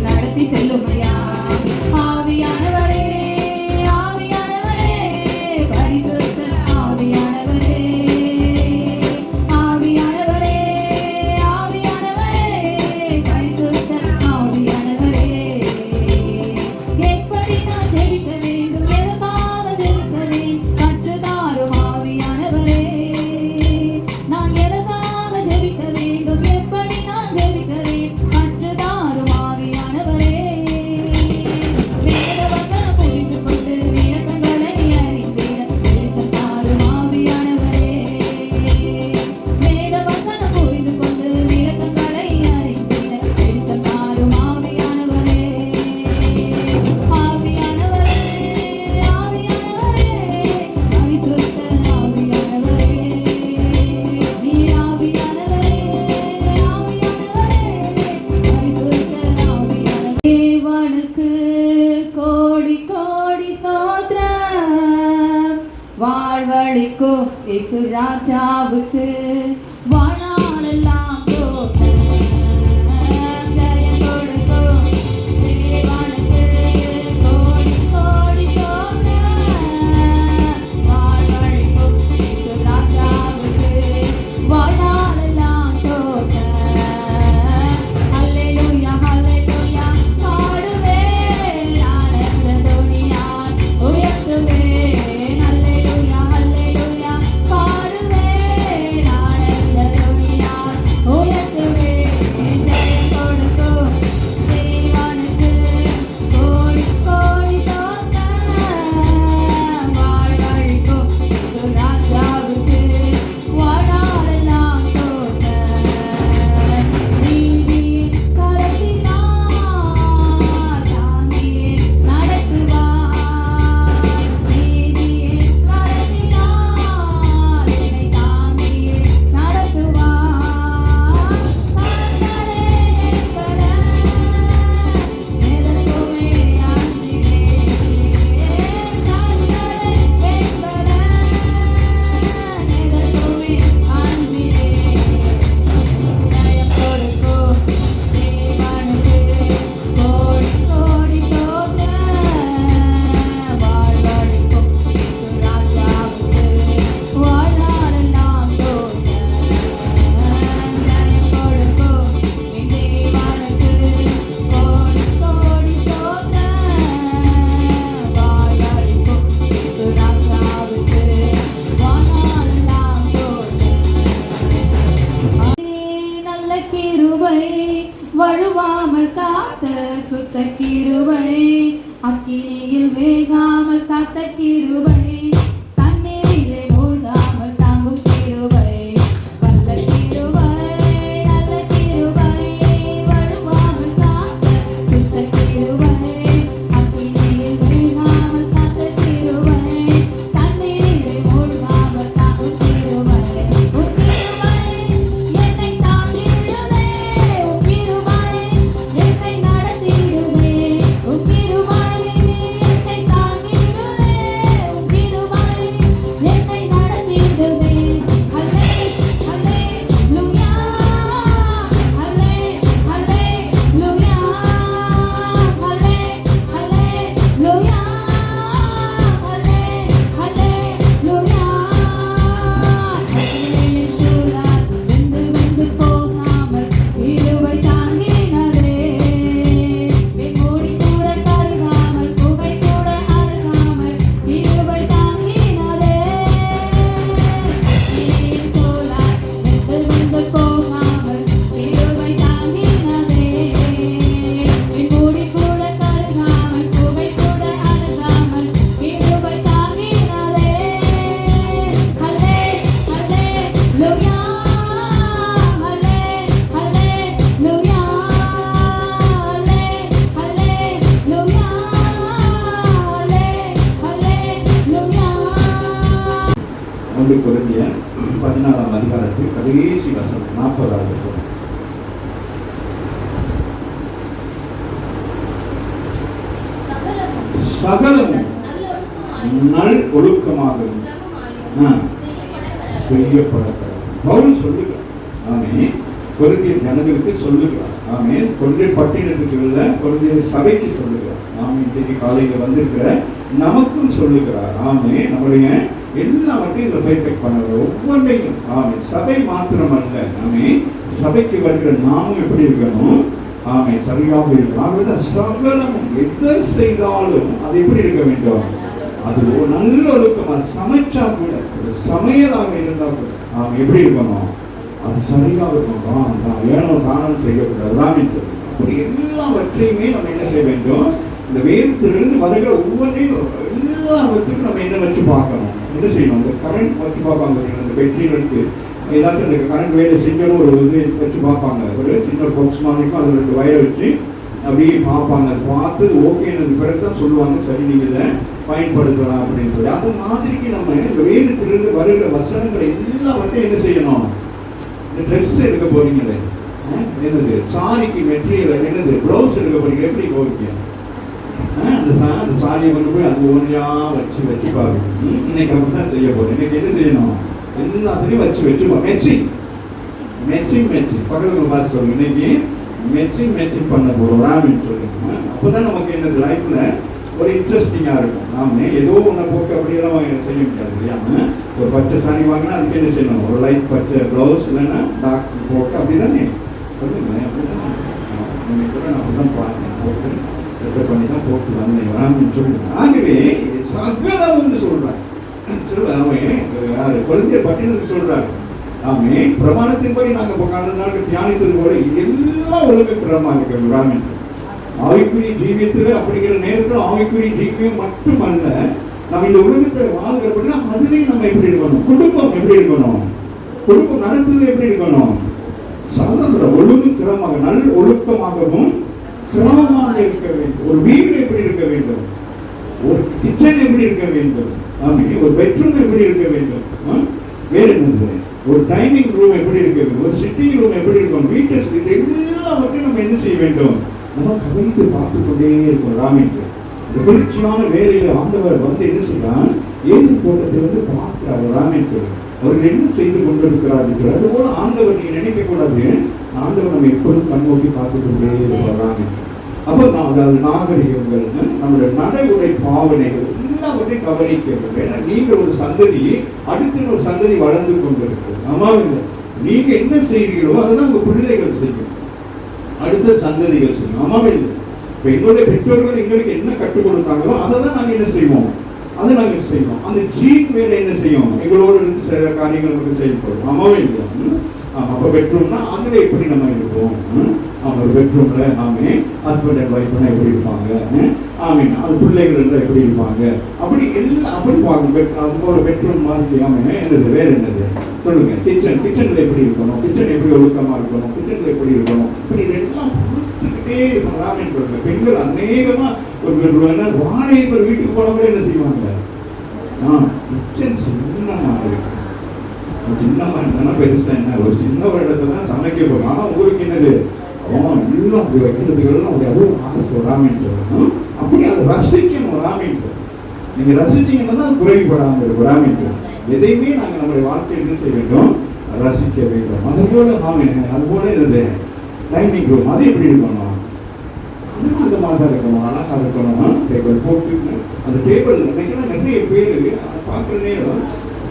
நடத்தி செல்லுமையா. ஆவியானவரே ஆவியானவரே பரிசுத்த ஆவியானவரே ஆவியானவரே ஆவியானவரே பரிசுத்த ஆவியானவரே. எப்படி நான் ஜெபிக்க வேண்டும், எதற்காக ஜெபிக்கிறேன் கற்றுத்தாரும் ஆவியானவரே. நான் எதற்காக ஜெபிக்க வேண்டும், எப்படி நான் ஜெபிக்கிறேன் கற்றுத்தாரும் ஆவியானவரே. வேத வசனம் புரிந்து கொண்டு விளக்கங்களை அறிந்திட வெளிச்சம் தாரும் ஆவியானவரே. வேத வசனம் புரிந்து கொண்டு விளக்கங்களை அறிந்திட வெளிச்சம் தாரும் ஆவியானவரே. ஆவியானவரே ஆவியானவரே பரிசுத்த ஆவியானவரே. நீர் ஆவியானவரே ஆவியானவரே பரிசுத்த ஆவியானவரே. தேவனுக்கு கோடி கோடி ஸ்தோத்திரம். வாழ்வழிக்கும் இயேசு ராஜாவுக்கு வானாளெல்லாம் ஸ்தோத்திரம். ஜெயம் கொடுக்கும் தேவனுக்கு கோடி கோடி ஸ்தோத்திரம். வாழ்வழிக்கும் இயேசு ராஜாவுக்கு வானாளெல்லாம் ஸ்தோத்திரம். ஹல்லேலூயா ஹல்லேலூயா பாடுவேன் ஆனந்த துணியால் உயர்த்துவேன். ஹல்லேலூயா ஹல்லேலூயா பாடுவேன் ஆனந்த துணியால் உயர்த்துவேன். ஜெயம் கொடுக்கும் தேவனுக்கு கோடி கோடி ஸ்தோத்திரம். வாழ்வழிக்கும் இயேசு ராஜாவுக்கு வானாளெல்லாம் ஸ்தோத்திரம். நீதியின் கரத்தினால் தாங்கியே நடத்துவார். நீதியின் கரத்தினால் என்னை தாங்கியே நடத்துவார். கர்த்தரே என் பலன், எதற்குமே அஞ்சினேன். கர்த்தரே என் பலன், எதற்குமே அஞ்சினேன். ஜெயம் கொடுக்கும் தேவனுக்கு கோடி கோடி ஸ்தோத்திரம். வாழ்வழிக்கும் இயேசு ராஜாவுக்கு வாழ்நாளெல்லாம் ஸ்தோத்திரம். ஜெயம் கொடுக்கும் என் தேவனுக்கு கோடி கோடி ஸ்தோத்திரம். வாழ்வழிக்கும் இயேசு ராஜாவுக்கு வாழ்நாளெல்லாம் ஸ்தோத்திரம். நல்ல கிருபை வழுவாமல் காத்த சுத்த கிருபை. அக்கினியில் வேகாமல் காத்த கிருபை. தண்ணீரிலே மூழ்காமல் தாங்கும் கிருபை. வல்ல கிருபை நல்ல கிருபை வழுவாமல் காத்த சுத்த கிருபை. அக்கினியில் வேகாமல் காத்த கிருபை. தண்ணீரிலே மூழ்காமல் தாங்கும் கிருபை. உன் கிருபை என்னை தாங்கிடுதே. உன் கிருபை என்னை நடத்திடுதே. உன் கிருபை என்னை தாங்கிடுதே. உன் கிருபை என்னை நடத்திடுதே. ஹல்லே ஹல்லேலூயா ஹல்லே ஹல்லேலூயா ஹல்லே ஹல்லேலூயா ஹல்லே ஹல்லேலூயா. இயேசுவா வெந்து வெந்து போகாமல் கிருபை தாங்கினதே. என் மூடி கூட கருகாமல் புகை கூட அணுகாமல் கிருபை தாங்கினதே. இயேசுவா வெந்து வெந்து போகாமல் கிருபை தாங்கினதே. என் மூடி கூட கருகாமல் புகை கூட அணுகாமல் கிருபை தாங்கினதே. ஹல்லே ஹல்லேலூயா ஹல்லே ஹல்லேலூயா ஹல்லே ஹல்லேலூயா ஹல்லே ஹல்லேலூயா. 1 கொரிந்தியர் 14ஆம் அதிகாரத்தில் கடைசி வசனம் 40வது வசனம். சகலமும் நல் ஒழுக்கமாகவும் செய்யப்படப்படும். பவுல் சொல்லுகிறார். ஆமே கொரிந்தியர் ஜனங்களுக்கு சொல்லுகிறார். ஆமென். கொரிந்தியர் பட்டினத்துக்கு இல்ல, கொரிந்தியர் சபைக்கு சொல்லுகிறார். ஆமென். இன்றைக்கு காலையில வந்திருக்கிற நமக்கும் சொல்லுகிறார். ஆமென். நம்முடைய எல்லாவற்றையும் இதில் பைபெக்ட் பண்ணுறது ஒவ்வொன்றையும். ஆமென். சபை மாத்திரமல்ல, ஆமென், சபைக்கு வருகிற நாமும் எப்படி இருக்கணும்? ஆமென், சரியாக இருக்கணும். அதுதான் சகலமும் எதை செய்தாலும் அது எப்படி இருக்க வேண்டும்? அது ஒரு நல்ல ஒழுக்கமா, சமைச்சா கூட, ஒரு சமையலாக இருந்தா கூட ஆமென் எப்படி இருக்கணும்? அது சரியாக இருக்கணும். ஏனோ தானம் செய்யக்கூடாது. அப்படி எல்லாவற்றையுமே நம்ம என்ன செய்ய வேண்டும்? இந்த வேதத்திலிருந்து வருகிற ஒவ்வொன்றையும் எல்லாவற்றையும் நம்ம என்ன வச்சு பார்க்கணும்? என்ன செய்யணும்? இந்த கரண்ட் வச்சு பார்ப்பாங்க. இந்த வெற்றிகளுக்கு ஏதாச்சும் இந்த கரண்ட் வேலை செஞ்சணும் ஒரு இது வச்சு பார்ப்பாங்க. ஒரு சின்ன பாக்ஸ் மாதிரிக்கும் அதில் 2 வயரை வச்சு அப்படியே பார்ப்பாங்க. அதை பார்த்து ஓகேன்னு பிறகு தான் சொல்லுவாங்க, சரி நீங்கள் இதை பயன்படுத்தலாம் அப்படின்னு சொல்லி. அது மாதிரிக்கு நம்ம இந்த வேதத்திலிருந்து வருகிற வசனங்களை எல்லாவற்றையும் என்ன செய்யணும்? இந்த ட்ரெஸ் எடுக்க போறீங்களே, என்னது சாரிக்கு மெட்டீரியல், என்னது ப்ளவுஸ் எடுக்க போறீங்க, எப்படி போவீங்க? அந்த சாரியை கொண்டு போய் அது ஒன்றையா வச்சு பாருங்க. இன்னைக்கு அப்படிதான் செய்ய போறேன். இன்னைக்கு என்ன செய்யணும்? எல்லாத்தையும் வச்சு மேட்சிங் பக்கத்துல பார்த்து சொல்லுங்க. இன்னைக்கு மேட்சிங் பண்ண போறோம் ராமின்னு சொல்லுங்க. அப்போதான் நமக்கு என்னது லைஃப்ல ஒரு இன்ட்ரெஸ்டிங்கா இருக்கும். நாம ஏதோ ஒன்றை போட்டு அப்படியெல்லாம் செய்ய முடியாது இல்லையா? ஒரு பச்சை சாரி வாங்கினா அதுக்கு என்ன செய்யணும்? ஒரு லைட் பச்சை ப்ளவுஸ் இல்லைன்னா டார்க் போட்டு அப்படிதானே சொல்லுங்க. அப்படிதான் கூட நான் அப்படிதான் பார்த்தேன், போட்டு செட்டப் பண்ணி தான் போட்டு வந்தேன் ராமின்னு சொல்லுங்க. ஆகவே சகலம்னு சொல்றாங்க. கொரிந்தியர் பட்டினத்துக்கு சொல்றாரு. ஆமே, பிரமாணத்தின்படி நாங்க கடந்த நாளுக்கு தியானித்தது போல எல்லாம் ஒழுங்குக்கிரமாக இருக்கிறது. ராமன் ஆவிக்குரிய ஜீவியத்துல அப்படிங்கிற நேரத்தில் ஆவிக்குரிய ஜீவியம் மட்டுமல்ல, நம்ம இந்த உலகத்தை வாழ்கிறப்படினா அதுலேயும் நம்ம எப்படி இருக்கணும்? குடும்பம் எப்படி இருக்கணும்? குடும்பம் நடத்துறது எப்படி இருக்கணும்? சாதத்துல ஒழுங்குக்கிரமாக, நல் ஒழுக்கமாகவும் கிரமமாக இருக்க வேண்டும். ஒரு வீடு எப்படி இருக்க வேண்டும்? ஒரு கிச்சன் எப்படி இருக்க வேண்டும்? ஒரு பெட்ரூம் எப்படி இருக்க வேண்டும்? வேற என்னது? ஒரு டைனிங் ரூம் எப்படி இருக்க வேண்டும்? ஒரு சிட்டிங் ரூம் எப்படி இருக்கும்? வீட்டு இது எல்லாவற்றையும் நம்ம என்ன செய்ய வேண்டும்? நம்ம கவனித்து பார்த்து கொண்டே இருக்கோம். ராமிக்கு இந்த குளிர்ச்சியான வேலையில ஆண்டவர் வந்து என்ன செய்யறான்? ஏதேன் தோட்டத்தை வந்து பார்க்கிறார். ராமிக்கு அவர்கள் என்ன செய்து கொண்டிருக்கிறார்? அதுபோல ஆண்டவர் நீங்க நினைக்க கூடாது. ஆண்டவர் நம்ம எப்பொழுதும் கண்ணோக்கி பார்த்து கொண்டே இருக்கிறோம். ராமிக்கு அப்போ நாகரிகங்கள், நம்மளுடைய நடை உடை பாவனைகள் எல்லாவற்றையும் கவனிக்க வேண்டும். ஏன்னா நீங்க ஒரு சந்ததி, அடுத்த ஒரு சந்ததி வளர்ந்து கொண்டிருக்கிறது. ஆமாங்க, நீங்க என்ன செய்கிறீர்களோ அதுதான் உங்க பிள்ளைகள் செய்யும், அடுத்த சந்ததிகள் செய்யும். ஆமாவே இல்லை. இப்போ எங்களுடைய பெற்றோர்கள் எங்களுக்கு என்ன கற்றுக் கொடுத்தாங்களோ அதை தான் நாங்கள் என்ன செய்வோம்? அதை நாங்கள் செய்வோம். அந்த ஜீன் வேற என்ன செய்யும்? எங்களோடு இருந்து சில காரியங்கள் நமக்கு செயல்படும். ஆமாவே இல்லையா? அப்போ பெட்ரூம்னா அதில் எப்படி நம்ம இருப்போம்? ஒரு பெட்ரூம்ல ஆமே ஹஸ்பண்ட் அண்ட் ஒய்ஃப்னா எப்படி இருப்பாங்க? ஆமீன். அது பிள்ளைகள் இருந்தால் எப்படி இருப்பாங்க? அப்படி எல்லாம் அப்படி பார்க்கணும். ஒரு பெட்ரூம் மாதிரி ஆமே என்னது வேற என்னது சொல்லுங்க? கிச்சன்ல எப்படி இருக்கணும்? கிச்சன் எப்படி ஒழுக்கமா இருக்கணும்? கிச்சன்ல எப்படி இருக்கணும்? இப்படி இதெல்லாம் பார்த்துக்கிட்டே இருக்கணும். ராமன் சொல்லுங்க. பெண்கள் அநேகமா ஒரு வாடகைக்கு ஒரு வீட்டுக்கு போன கூட என்ன செய்வாங்க? கிச்சன் சின்னமா இருக்கு. சின்னமா இருந்தா பெருசா என்ன? ஒரு சின்ன ஒரு இடத்துல தான் சமைக்க போகும். ஆனா உங்களுக்கு என்னது? எல்லாம் அப்படி வைக்கிறதுக்கெல்லாம் அப்படி அதுவும் ஆசை. ராமின் சொல்லணும். அப்படி அதை ரசிக்கணும். ராமின் நீங்க ரசிச்சீங்கன்னா தான் குறைபடாமல் இருக்கும். ராமின் எதையுமே நாங்கள் நம்முடைய வாழ்க்கையில் என்ன செய்ய வேண்டும்? ரசிக்க வேண்டும். அது போல ராமின், அது போல இருந்தது டைனிங் ரூம் அது எப்படி இருக்கணும்? அதுவும் அந்த மாதிரி தான் இருக்கணும், அழகா இருக்கணும். டேபிள் போட்டு அந்த டேபிள் இன்னைக்கெல்லாம் நிறைய பேர் பார்க்குற நேரம்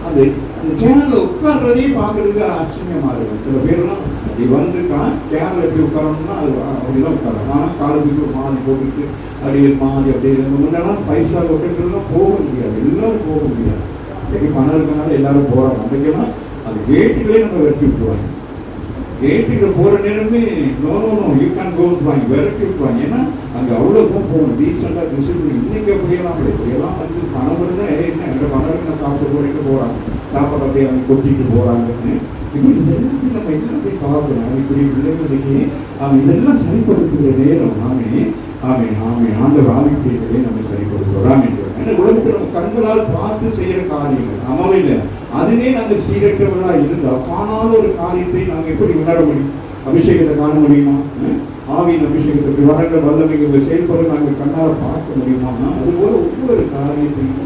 அந்த சேனல்ல உட்கார்றதே பார்க்கறதுக்கு அசிங்கமா இருக்கும். சில பேர்லாம் அப்படி வந்துருக்கான் சேனல் எப்படி உட்காரணும்னா அது அப்படிதான் உட்காரணும். ஆனால் காலத்துக்கு மாறி போட்டுட்டு அடியில் மாறி அப்படியே முன்னெல்லாம் 5 ஸ்டார் ஹோட்டல்கள்லாம் போக முடியாது, எல்லாரும் போக முடியாது. இன்னைக்கு பணம் இருக்கனால எல்லாரும் போறாங்க. அன்றைக்கெல்லாம் அது கேட்டுகளே நம்ம வெட்டி விட்டுருவாங்க. கேட்டுக்கு போற நேரமே நோ யூ கேன் கோஸ் வாங்கி விரட்டி விட்டுருவாங்க. ஏன்னா அங்கே அவ்வளோதான் போகணும், டீசெண்டாக டிசிப்ளின். இன்னைக்கு அப்படியெல்லாம் வந்து பணம் இருந்தால் என்ன எங்கள் பணம் நான் சாப்பிட போறீங்க போகிறாங்க, சாப்பாடு அப்படியே அவங்க கொட்டிட்டு போகிறாங்கன்னு. இப்போ இதெல்லாம் நம்ம எல்லாம் போய் பார்க்கணும். இப்படி பிள்ளைகளுக்கு இதெல்லாம் சரிப்படுத்துகிற நேரம் ஆமே ஆண்டவர் ஆவிக்குரியதை நம்ம சரிப்படுத்துகிறோம். ஏன்னா உலகத்தில் நம்ம கண்களால் பார்த்து செய்கிற காரியங்கள் ஆமாவே இல்லை, அதுவே நாங்கள் சீரற்றவர்களாக இருந்தால் காணாத ஒரு காரியத்தை நாங்கள் எப்படி உணர முடியும்? அபிஷேகத்தை காண முடியுமா? ஆவியின் அபிஷேகத்தை வரங்கள் வல்லமைகள் செயல்பட நாங்கள் கண்ணால் பார்க்க முடியுமானா? அதுபோல ஒவ்வொரு காரியத்தையும்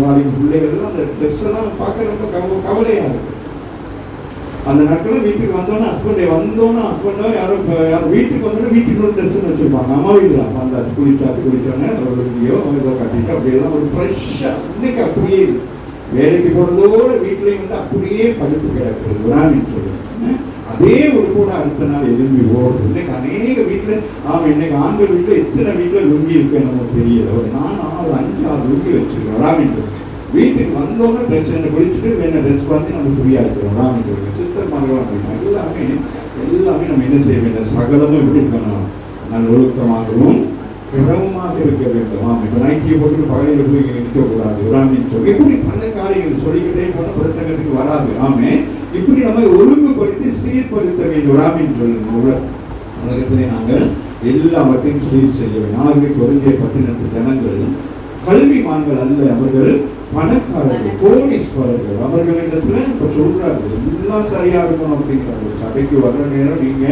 வாலிப பிள்ளைகள் அந்த ட்ரெஸ் எல்லாம் பார்க்க ரொம்ப கவலையாக இருக்கு. அந்த நாட்கள் வீட்டுக்கு வந்தோன்னா ஹஸ்பண்டோ யாரும் வீட்டுக்கு வந்தோன்னா வீட்டுக்கு ஒரு ட்ரெஸ்ன்னு வச்சுருப்பாங்க. அம்மா வீட்டில் வந்தாச்சு குளிச்சாங்க ஒரு லுங்கியோ ஏதோ கட்டிட்டு அப்படியெல்லாம் ஒரு ஃப்ரெஷ்ஷாக இன்னைக்கு அப்படியே வேலைக்கு போகிறதோட வீட்லேயும் வந்து அப்படியே படுத்து கிடக்குறது விராமின்னு சொல்லுவாங்க. அதே ஒரு கூட அடுத்த நாள் எழும்பி ஓடுது. இன்னைக்கு அநேக வீட்டில் இன்னைக்கு ஆண்கள் வீட்டில் எத்தனை வீட்டில் லுங்கி இருக்கு நமக்கு தெரியல. ஒரு 4-5-6 லுங்கி வச்சுருக்கோம் விராமின்னு. வீட்டுக்கு வந்தோன்னே ட்ரெஸ் என்ன குளிச்சுட்டு வேணா ட்ரெஸ் பார்த்து நம்ம ஃப்ரீயாக இருக்கிறோம் விராமின்னு. சிஸ்டர் மகளாக இருக்கணும். எல்லாமே நம்ம என்ன செய்ய வேண்டும்? சகலமும் எப்படி இருக்கணும்? நான் ஒழுக்கமாகவும் கிரமமாக இருக்க வேண்டும். இப்போ நைட்டியை போட்டு பகையில் போய் இருக்கக்கூடாது விராமின்னு சொல்லி இப்படி பல காரியங்கள் சொல்லிக்கிட்டே போன பிரசங்கத்துக்கு வராது. இப்படி நம்ம ஒழுங்குபடுத்தி சீர்படுத்த வேண்டும் விராமின்னு சொல்லணும். உலகத்திலே நாங்கள் எல்லாவற்றையும் சீர் செய்ய வேண்டும். ஆகவே கொரிந்திய பட்டினத்து ஜனங்கள் கல்விமான்கள் அல்ல, அவர்கள் பணக்காரர்கள், கோடீஸ்வரர்கள். அவர்களிடத்துல இப்ப சொல்றாரு எல்லாம் சரியா இருக்கணும் அப்படிங்கிறாரு. சபைக்கு வர்ற நேரம் நீங்க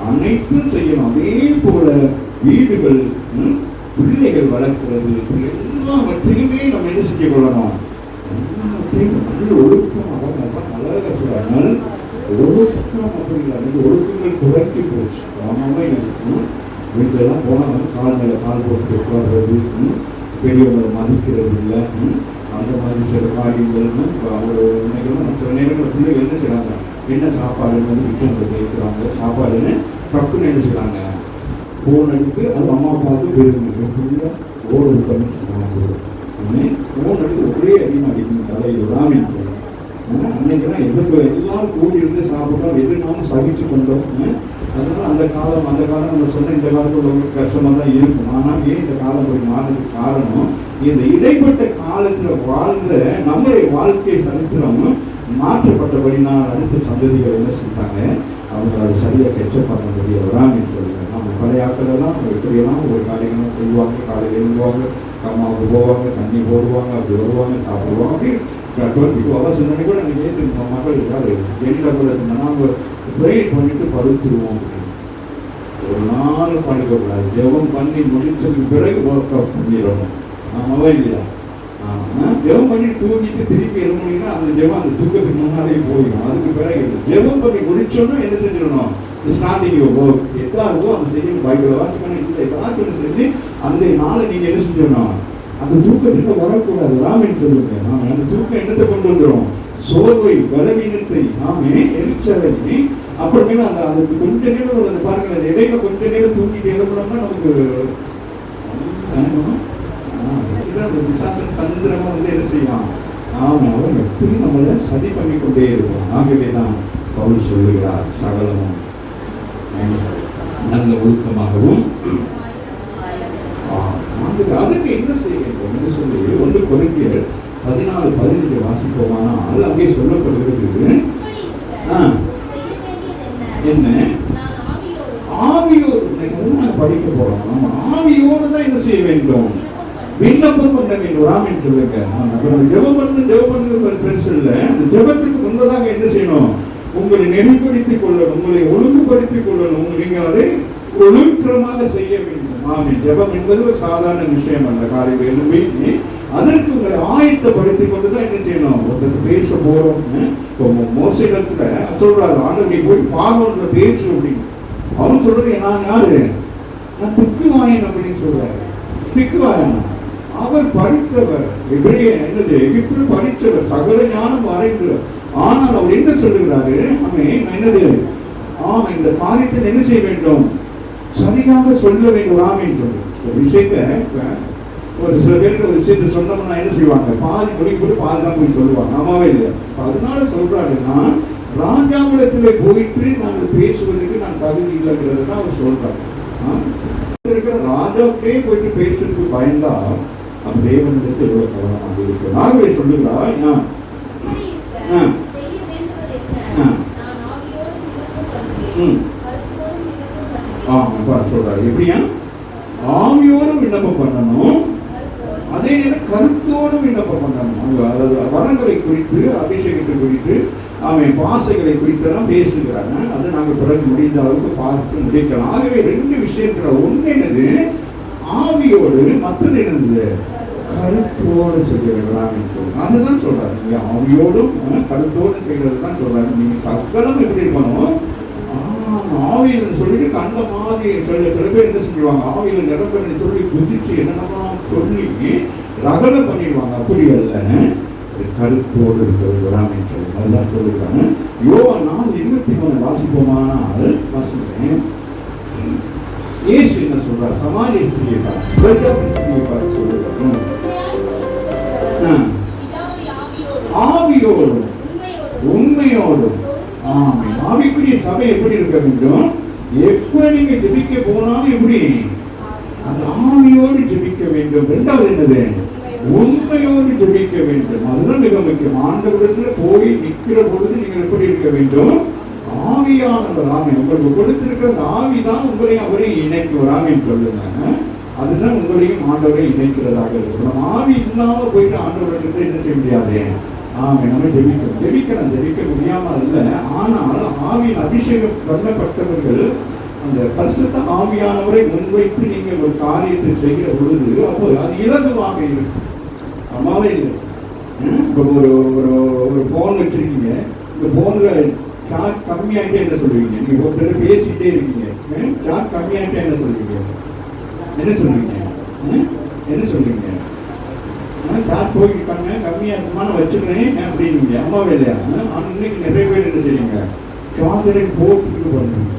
அனைத்தும் செய்யணும். அதே போல வீடுகள், பிள்ளைகள் வளர்க்கிறது, எல்லாவற்றையுமே நம்ம என்ன செஞ்சு கொள்ளணும்? எல்லாவற்றையும் நல்ல ஒழுக்கமாக அழகாக சொல்றாங்க. ஒழுக்கம் அப்படிங்கிறாங்க. ஒழுக்கங்கள் குறைக்கி போச்சு. இருக்கும் வீட்டிலலாம் போனால் கால் மேல கால் போட்டு உட்கார்றது, பெரியவங்களை மதிக்கிறது இல்லை, அந்த மாதிரி சில காரியங்கள்னு அவங்க இன்னைக்கெல்லாம் சில நேரங்கள் பிள்ளைகள் என்ன செய்யறாங்க? என்ன சாப்பாடுன்னு வந்து கிச்சனில் கேட்குறாங்க. சாப்பாடுன்னு டக்குன்னு என்ன செய்யறாங்க? ஃபோன் எடுத்து அது அம்மா அப்பாவுக்கு பெருமைங்க ஃபுல்லாக ஓடு பண்ணி சாப்பிடுவோம். ஃபோன் எடுத்து ஒரே அதிகமாக அடிக்கணும் தலையில் ராமின். அன்னைக்கெல்லாம் எதிர்ப்பு எல்லாரும் கூடி இருந்து சாப்பிட்டோம், எதுனாலும் சகிச்சு கொண்டோம். அதனால அந்த காலம் நம்ம சொன்ன இந்த காலத்தில் உள்ளவங்களுக்கு கஷ்டமாக தான் இருக்கும். ஆனால் ஏன் இந்த காலம் போய் மாறதுக்கு காரணம், இந்த இடைப்பட்ட காலத்தில் வாழ்ந்த நம்முடைய வாழ்க்கை சரித்திரம் மாற்றப்பட்டபடினால் அடுத்த சந்ததிகள் என்ன சொல்லிட்டாங்க? அவங்க அதை சரியாக கெச்சப் பண்ண முடியலாம் சொல்லுங்க. நம்ம பழைய ஆட்களெல்லாம் எப்படியெல்லாம் ஒரு காரியங்கள்லாம் செய்வாங்க. காலையில் எழுந்துவாங்க, அம்மாவுக்கு போவாங்க, தண்ணி போடுவாங்க, அப்படி வருவாங்க, சாப்பிடுவாங்க. அப்படி 22 hours கூட எனக்கு கேட்டு மக்கள் இருக்காது என்ன நாங்கள் ப்ரேயர் பண்ணிட்டு படுத்துருவோம். ஒரு நாள் படுக்கக்கூடாது. ஜெபம் பண்ணி முடிச்சதுக்கு பிறகு ஒர்க் அவுட் பண்ணிடணும். ஆமாவா இல்லையா? ஜெபம் பண்ணி தூங்கிட்டு திருப்பி எழுமணிங்கன்னா அந்த ஜெபம் அந்த தூக்கத்துக்கு முன்னாலே போயிடும். அதுக்கு பிறகு ஜெபம் பண்ணி முடிச்சோன்னா என்ன செஞ்சிடணும்? ஸ்டார்டிங் எதா இருக்கோ அந்த செய்யணும். பைபிள் வாசிக்கணும், இல்லை ஏதாச்சும் செஞ்சு அந்த நாளை நீங்கள் என்ன செஞ்சிடணும்? அந்த தூக்கத்துக்கு வரக்கூடாது. ராமின்னு சொல்லுங்க. அந்த தூக்கம் என்னத்தை கொண்டு வந்துடும்? சோர்வை, பலவீனத்தை, எரிச்சலை. அப்புறமேல அந்த அதுக்கு கொஞ்ச நேரம் அதை பாருங்க, அந்த இடையில கொஞ்ச நேரம் தூங்கிட்டு எழுப்பணும்னா நமக்கு தந்திரமா வந்து என்ன செய்யலாம்? அவன் எப்படி நம்மளை சதி பண்ணி கொண்டே இருக்கும். ஆகவேதான் பவுல் சொல்லுகிறார், சகலமும் நல்ல ஒழுக்கமாகவும். அதுக்கு என்ன செய்ய வேண்டும் என்று சொல்லி 1 கொரிந்தியர் 14-15 வாசிப்போமானால் அங்கே சொல்லப்படுகிறது என்ன? ஆவியோடு நாங்கள் படிக்க போறோம். நம்ம ஆவியோடு தான் என்ன செய்ய வேண்டும்? விண்ணப்பம் பண்ண வேண்டும். ராமின்னு சொல்லுங்க. ஜெபம் பண்ணு பெருசு இல்லை. அந்த ஜெபத்துக்கு முன்பதாக என்ன செய்யணும்? உங்களை நெறிப்படுத்திக் கொள்ளணும், உங்களை ஒழுங்குபடுத்திக் கொள்ளணும். நீங்க அதை ஒழுக்கமாக செய்ய வேண்டும். ஜெபம் என்பது ஒரு சாதாரண விஷயம் அல்ல. காலையில் எழுப்பி அதற்கு உங்களை ஆயத்தப்படுத்திக் கொண்டுதான் என்ன செய்யணும்? ஒருத்தருக்கு பேச போறோம். இப்போ மோசத்துல சொல்றாரு, ஆண்டவர் நீ போய் பார்வோன்ல பேசு அப்படின்னு. அவன் சொல்றது, நான் யாரு? நான் திக்குவாயன் அப்படின்னு சொல்றாரு. திக்குவாயன் அவர் படித்தவர், எப்படியே என்னது எகிப்தில் படித்தவர், சகல ஞானம் அறிந்தவர். ஆனால் அவர் என்ன சொல்லுகிறாரு? என்னது இந்த காரியத்தில் என்ன செய்ய வேண்டும்? சரியாக சொல்ல வேண்டும். ராமின்னு சொல்லு ஒரு விஷயத்த ஒரு சில பேருக்கு ஒரு விஷயத்த சொன்னோம்னா என்ன செய்வாங்க? பாதி மொழி போட்டு பாதி தான் போய் சொல்லுவாங்க. ஆமாவே இல்லை. அதனால சொல்றாருன்னா ராஜாவிடத்திலே போயிட்டு நாங்கள் பேசுவதற்கு நான் தகுதி இல்லைங்கிறது தான் அவர் சொல்றாரு. இருக்கிற ராஜாவுக்கே போயிட்டு பேசுறதுக்கு பயந்தா அந்த தேவனிடத்தில் எவ்வளவு கவனமாக இருக்கு. ஆகவே சொல்லுகிறார், சொல்றாரு எப்படியா? ஆவியோடும் விண்ணப்பம் பண்ணணும், அதே நேரம் கருத்தோடும் விண்ணப்பம் பண்ணணும். அதாவது வரங்களை குறித்து, அபிஷேகத்தை குறித்து, பாசைகளை குறித்தெல்லாம் பேசுகிறாங்க. அதை நாங்கள் பிறகு முடிந்த அளவுக்கு பார்த்து முடிக்கலாம். ஆகவே 2 விஷயத்துல ஒன்று என்னது? ஆவியோடு, மற்றது என்னது? கருத்தோடு செய்கிறார். அதுதான் சொல்றாரு. நீங்க ஆவியோடும் கருத்தோடு செய்கிறது தான் சொல்றாரு. நீங்க சக்கரம் எப்படி இருக்கணும், ஆவியில் சொல்லிட்டு கண்ட மாதிரி சில பேர் என்ன செஞ்சுவாங்க, ஆவியில நிரப்பன்னு சொல்லி குதிச்சு என்னென்னமா சொல்லி ரகல பண்ணிடுவாங்க. அப்படி அல்ல, கருத்தோடு இருக்கிறது ராமன் சொல்லி அதுதான் சொல்லிருக்காங்க. யோவான் 4:23 வாசிப்போமானால் வாசிக்கிறேன். இயேசு என்ன சொல்றார், சமாரிய ஸ்திரியை பார்த்து சொல்லுறாரு, ஆவியோடும் உண்மையோடும். ஆமை ஆவிக்குரிய சபை எப்படி இருக்க வேண்டும், எப்ப நீங்க ஜெபிக்க போனாலும் எப்படி அந்த ஆவியோடு ஜெபிக்க வேண்டும். இரண்டாவது என்னது, உண்மையோடு ஜெபிக்க வேண்டும். அதுதான் மிக முக்கியம். ஆண்டவரிடத்துல போய் நிற்கிற பொழுது நீங்கள் எப்படி இருக்க வேண்டும், ஆவியானவர். ஆமை உங்களுக்கு கொடுத்திருக்கிற ஆவிதான் உங்களை அவரை இணைக்கும். ஆமின்னு சொல்லுங்க. அதுதான் உங்களையும் ஆண்டவரை இணைக்கிறதாக இருக்கும். நம்ம ஆவி இல்லாம போயிட்டு ஆண்டவரிடத்துல என்ன செய்ய முடியாது. ஆமை நம்ம ஜெபிக்க முடியாம அல்ல. ஆனால் ஆவியின் அபிஷேகம் பண்ணப்பட்டவர்கள் அந்த பரிசுத்த ஆவியானவரை முன்வைத்து நீங்கள் ஒரு காரியத்தை செய்கிற பொழுது அப்போ அது இலகுவாக இருக்கும். அம்மாவே இல்லை. இப்போ ஒரு போன் வச்சிருக்கீங்க, இந்த போன்ல சார்ஜ் கம்மியாகிட்டே என்ன சொல்லுவீங்க, நீங்க ஒருத்தர் பேசிட்டே இருக்கீங்க, சார்ஜ் கம்மியாகிட்டே என்ன சொல்லுவீங்க, என்ன சொல்லுவீங்க சார்ஜ் போய்க்கிட்டாங்க கம்மியா இருக்குமான வச்சுக்கிறேன் அப்படின்னீங்க. அம்மாவே இல்லையா? இன்னைக்கு நிறைய பேர் என்ன செய்யுங்க, சார்ஜரை போட்டுக்கிட்டு பண்ணுங்க.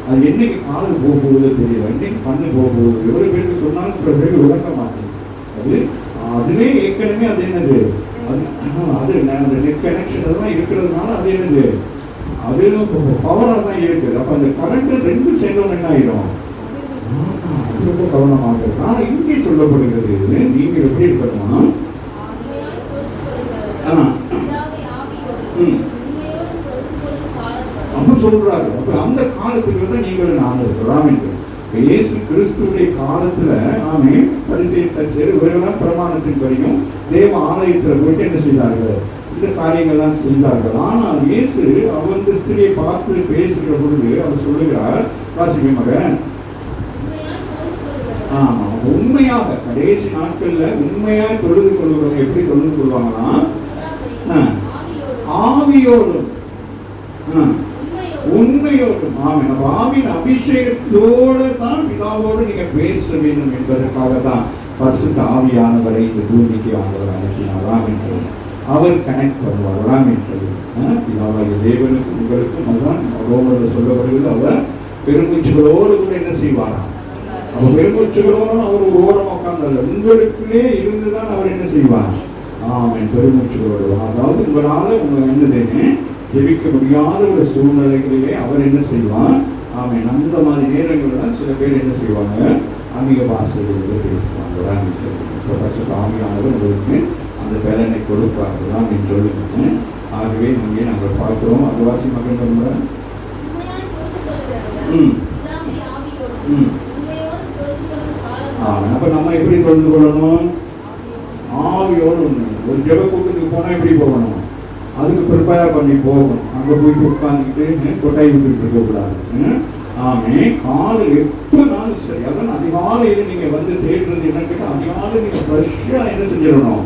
அது என்னைக்கு காது போக போகுதோ தெரியல, என்னைக்கு பண்ணு போக போகுது. எவ்வளவு பேருக்கு சொன்னாலும் சில பேருக்கு விளக்க மாட்டேங்குது. அதுவே ஏற்கனவே அது என்னது, அது அந்த நெட் கனெக்ஷன் அதெல்லாம் இருக்கிறதுனால அது என்னது, அது பவராக தான் இருக்குது. அப்போ அந்த கரண்ட் ரெண்டும் சேர்ந்தவங்க என்ன ஆயிடும், ரொம்ப கவனமாக இருக்கு. ஆனால் இங்கே சொல்லப்படுகிறது நீங்கள் எப்படி இருக்கணும்னா அப்ப சொல்றாரு. அப்ப அந்த காலத்துக்கு தான் நீங்கள் நான் இருக்கிறோம். இயேசு கிறிஸ்துடைய காலத்துல நாமே பரிசேயர் இவர்களாம் பிரமாணத்தின் படியும் தேவ ஆலயத்துல போயிட்டு என்ன செய்தார்கள், இந்த காரியங்கள்லாம் செய்தார்கள். ஆனால் இயேசு அந்த ஸ்திரியை பார்த்து பேசுகிற பொழுது அவர் சொல்லுகிறார், வாசிக்க மகன், ஆமா உண்மையாக கடைசி நாட்கள்ல உண்மையாக தொழுது கொள்கிறவங்க எப்படி தொழுது கொள்வாங்கன்னா ஆவியோடும் உண்மையோடும். ஆமை நம்ம ஆவின் அபிஷேகத்தோடு தான் பிதாவோடு நீங்க பேச வேண்டும் என்பதற்காக தான் பரிசுத்த ஆவியானவரை இந்த பூமிக்கு ஆண்டவர் அனுப்பினாராம் என்று அவர் கனெக்ட் பண்ணுவாராம் என்று பிதாவாகிய தேவனுக்கும் உங்களுக்கும் அதுதான் ரோமரில் சொல்லப்படுகிறது. அவர் பெருமூச்சுகளோடு கூட என்ன செய்வாராம், அவர் பெருமூச்சுகளோடு அவர் ஒரு ஓரம் உட்கார்ந்தார். உங்களுக்குள்ளே இருந்துதான் அவர் என்ன செய்வார், ஆமாம் பெருமூச்சுகளோடு. அதாவது உங்களால உங்க என்னதுன்னு ஜெபிக்க முடியாத ஒரு சூழ்நிலைகளிலே அவர் என்ன செய்வார், ஆமாம் அந்த மாதிரி நேரங்களில் தான் சில பேர் என்ன செய்வாங்க, ஆன்மீக பாஷைகளில் பேசுவாங்க. ஆமியானவர் உங்களுக்கு அந்த பலனை கொடுப்பார்கள் என்று சொல்லுங்க. ஆகவே இங்கே நாங்கள் பார்க்கிறோம். அகவாசி மகன் அப்ப நம்ம எப்படி தொழுது கொள்ளணும், ஆவியோடு. ஒரு ஜெப கூட்டத்துக்கு போனா எப்படி போகணும், அதுக்கு ப்ரிப்பேர் பண்ணி போகணும். அங்க போயிட்டு உட்காந்துக்கிட்டு கொட்டாய் விட்டுக்கிட்டு இருக்கக்கூடாது. ஆமே காலை 8 நாள் சரி. அதான் அதிகாலையில் நீங்க வந்து தேடுறது என்ன கேட்டா, அதிகாலை நீங்க ஃப்ரெஷ்ஷா என்ன செஞ்சிடணும்,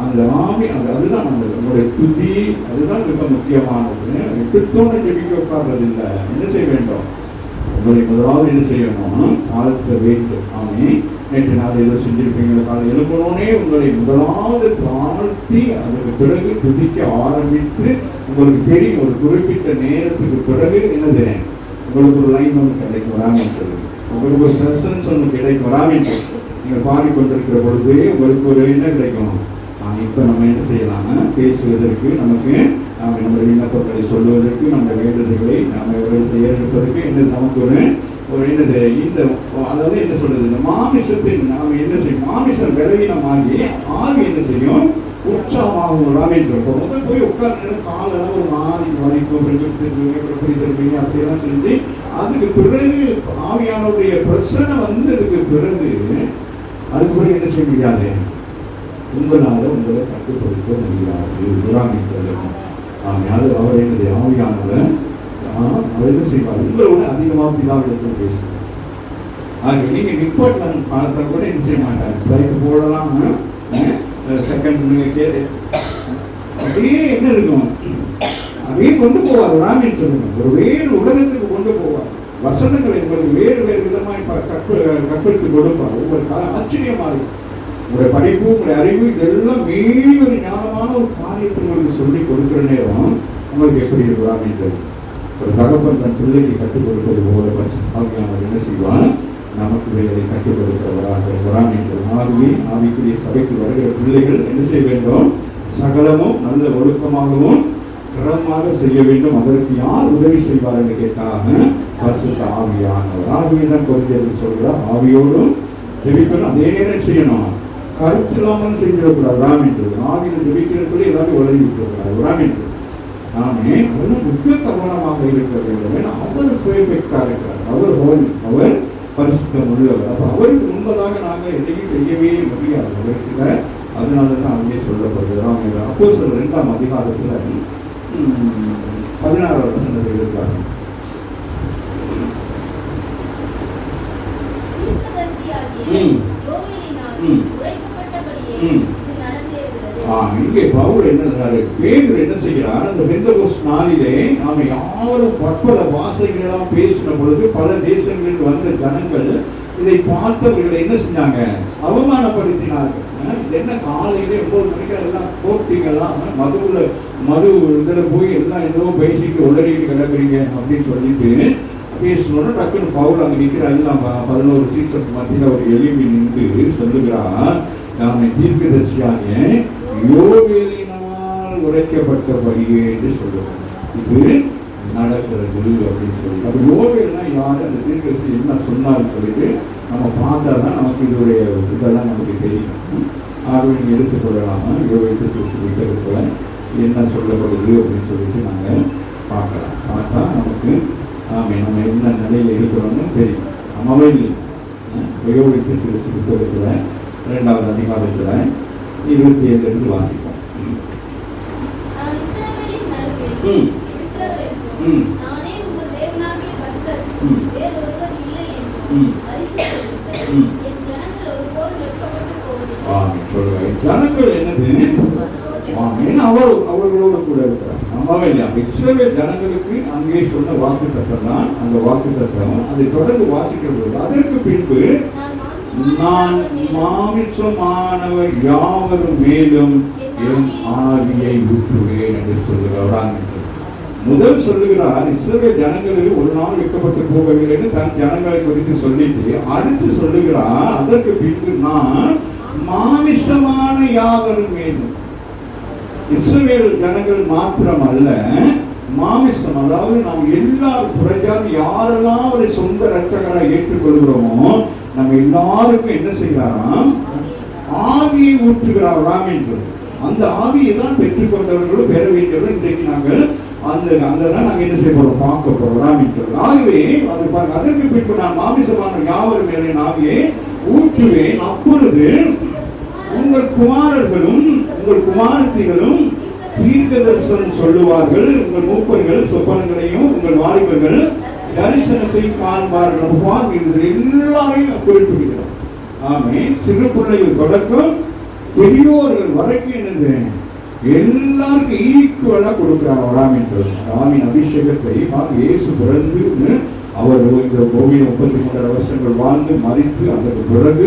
அந்த ஆவி அதுதான் நம்மளுடைய துதி, அதுதான் மிக முக்கியமானது. எடுத்தோன்னு ஜெபிக்க உட்கார்றது இல்லை. என்ன செய்ய வேண்டும், உங்களை முதலாவது என்ன செய்யணும், தாழ்த்த வேண்டும். ஆமே நேற்று நாள் ஏதோ செஞ்சிருப்பீங்க, காலை எழுப்பணும்னே உங்களை முதலாவது தாழ்த்தி அதுக்கு பிறகு துதிக்க ஆரம்பித்து உங்களுக்கு தெரியும் ஒரு குறிப்பிட்ட நேரத்துக்கு பிறகு என்னது, உங்களுக்கு ஒரு லைன் ஒன்று கிடைக்கும் வராமல், உங்களுக்கு ஒரு பிரசன்ஸ் ஒன்று கிடைக்கும் வராமல். நீங்கள் பாடிக்கொண்டிருக்கிற பொழுது உங்களுக்கு ஒரு என்ன கிடைக்கும், இப்போ நம்ம என்ன செய்யலாம், பேசுவதற்கு நமக்கு நம்ம விண்ணப்பங்களை சொல்வதற்கு நம்ம வேண்டுதல்களை நம்ம ஏற்பதற்கு என்ன நமக்கு ஒரு என்னது இந்த அதாவது என்ன சொல்றது, இந்த மாமிசத்தின் நாம் என்ன செய்யும், மாமிசம் விலகினமாகி ஆவி என்ன செய்யும், உற்சாகமாகும். முதல் போய் உட்கார்ந்து காலெல்லாம் ஒரு மாதிரி வலிக்கும், திரும்பீங்க அப்படியெல்லாம் சொல்லி அதுக்கு பிறகு ஆவியானுடைய பிரச்சனை வந்ததுக்கு பிறகு அதுக்கு பிறகு என்ன செய்ய முடியாது, உங்களால் உங்களை கட்டுப்படுத்த முடியாது. அது அவர் என்னுடைய ஆவியானவர் அவர் என்ன செய்வார், உங்களோட அதிகமாக பிதாவிடத்தில் பேசுவார். அது நீங்க நிப்பாட்லாம் பார்த்தா கூட என்ன செய்ய மாட்டாங்க, பைக்கு போடலாம், செகண்ட் அப்படியே என்ன இருக்கும், அப்படியே கொண்டு போவார். ராமின் சொல்லுங்க, ஒரு வேறு உலகத்துக்கு கொண்டு போவார். வசனங்கள் என்பது வேறு வேறு விதமாய் கற்பித்து கொடுப்பார். ஒவ்வொரு காலம் ஆச்சரியமா இருக்கும். உங்களுடைய படிப்பு, உங்களுடைய அறிவு, இதெல்லாம் மீறி ஒரு ஞானமான ஒரு காரியத்தை உங்களுக்கு சொல்லி கொடுக்கிற நேரம் உங்களுக்கு எப்படி இருக்கும் ராமின் சொல்லி. ஒரு தகப்பன் தன் பிள்ளைக்கு கற்றுக் கொடுப்பது போல அவர் என்ன செய்வான், நமக்கு வேலை கற்றுக் கொடுக்கிறவராக ராமின். ஆவிக்குரிய சபைக்கு வருகிற பிள்ளைகள் என்ன செய்ய வேண்டும், சகலமும் நல்ல ஒழுக்கமாகவும் கிரமமாக செய்ய வேண்டும். அதற்கு யார் உதவி செய்வார் என்று கேட்டாங்க, பரிசுத்த ஆவியானவர். ஆவியதான் கொரிந்தியருக்கு சொல்கிறார், ஆவியோடும் ஜெபிக்கணும். அதே நேரம் செய்யணும், கருத்து இல்லாமல் செஞ்சிடக்கூடாது. ராமின் ஆவியில் ஜெபிக்கிறதுக்குள்ளே ஏதாவது உதவி விட்டுக்கூடாது. ராமின் நாமே அதெல்லாம் மிக கவனமாக இருக்க வேண்டும். அவர் பெர்ஃபெக்டாக இருக்கிறார், அவர் ஹோலி, அவர் பரிசுத்தம் உள்ளவர். அப்போ அவருக்கு முன்பதாக நாங்கள் எதையும் செய்யவே முடியாது அவருக்கு. அதனால தான் அங்கே சொல்லப்படுகிறோம். அப்போ சொல்ற 2ஆம் அதிகாரத்தில் 16வது வசனத்தில் இருக்கிறார். இங்கே பவுல் என்ன பேதுரு என்ன செய்கிறார், அந்த பெந்தெகோஸ்து நாளிலே நாம யாரும் பற்பல பாஷைகளெல்லாம் பேசின பொழுது பல தேசங்களில் வந்த ஜனங்கள் இதை பார்த்தவர்களை என்ன செஞ்சாங்க, அவமானப்படுத்தினார்கள். இது என்ன காலையிலே 9 மணிக்கு எல்லாம் போட்டிங்கெல்லாம் மது இதில் போய் எல்லாம் என்னவோ பேசிட்டு உடறிட்டு கிடக்குறீங்க அப்படின்னு சொல்லிட்டு பேசணும்னா டக்குன்னு பவுல் அங்கே நிற்கிற எல்லாம் 11 சீசனுக்கு மத்தியில் ஒரு எளிமை நின்று சொல்லுகிறார், நாம தீர்க்கதரிசியாக யோவேலினால் உரைக்கப்பட்டபடியே என்று சொல்லுவோம். இது நடக்கிறது அப்படின்னு சொல்லி. அப்போ யோவேல்னா யார், அந்த தீர்க்கதரிசி என்ன சொன்னாலும் சொல்லிட்டு நம்ம பார்த்தா தான் நமக்கு இதோடைய இதெல்லாம் நமக்கு தெரியும். ஆகவே நீங்கள் எடுத்துக்கொள்ளலாமா, யோவேல் புத்தகத்துல என்ன சொல்லப்படுது அப்படின்னு சொல்லிட்டு நாங்கள் பார்க்கலாம். பார்த்தா நமக்கு நம்ம என்ன நிலையில் இருக்கிறோம்னு தெரியும். நம்மவே யோவேல் புத்தகத்துல 2வது அதிகாரத்தில் 27 வாசிப்போம். ஜனங்கள் என்னது, அவர்களோடு கூட இருக்கிறார். நம்மவே இல்லையா, இஸ்ரவேல் ஜனங்களுக்கு அங்கே சொன்ன வாக்கு தத்தம் தான் அந்த வாக்கு தத்தம். அதை தொடர்ந்து வாசிக்கிறது. அதற்கு பின்பு நான் மாமிசமானவர் யாவரும் மேலும் என் ஆவியை ஊற்றுவேன் என்று சொல்லுகிறார். முதல் சொல்லுகிறார், இஸ்ரவேல் ஜனங்களுக்கு ஒரு நாள் வைக்கப்பட்டு போகவில்லைன்னு தன் ஜனங்களை குறித்து சொல்லிட்டு அடுத்து சொல்லுகிறார், அதற்கு பின்பு நான் மாமிசமான யாவரும் மேலும். இஸ்ரவேல் ஜனங்கள் மாத்திரம் அல்ல, மாமிசம், அதாவது நாம் எல்லாரும் புறஜாதி யாரெல்லாம் ஒரு சொந்த ரட்சகராக ஏற்றுக்கொள்கிறோமோ நம்ம எல்லாருக்கும் என்ன செய்கிறாராம், ஆவியை ஊற்றுகிறாராம் என்று. அந்த ஆவியை தான் பெற்றுக்கொண்டவர்களும் பெற வேண்டியவர்கள் இன்றைக்கு நாங்கள் அந்த நாங்கள் என்ன செய்ய போறோம், பார்க்க போறோம் என்று. ஆகவே அது பாருங்க, அதற்கு பின்பு நான் மாமிசமான யாவரும் மேலே ஆவியை ஊற்றுவேன், அப்பொழுது உங்கள் குமாரர்களும் உங்கள் குமாரத்திகளும் தீர்க்க தரிசனம் சொல்லுவார்கள், உங்கள் மூப்பர்கள் சொப்பனங்களையும் உங்கள் வாலிபர்கள் தரிசனத்தை காண்பார்கள். எல்லாரையும் குறிப்பிடுகிறோம். ஆமே, சிறு பிள்ளைகள் தொடக்கம் பெரியோர்கள் வரைக்கும் என்னது எல்லாருக்கும் ஈக்குவலா கொடுக்கிறார் வராம் என்று. ஆவின் அபிஷேகத்தை இயேசு பிறந்து அவர் இந்த பூமியில் 33 வருஷங்கள் வாழ்ந்து மறித்து அதற்கு பிறகு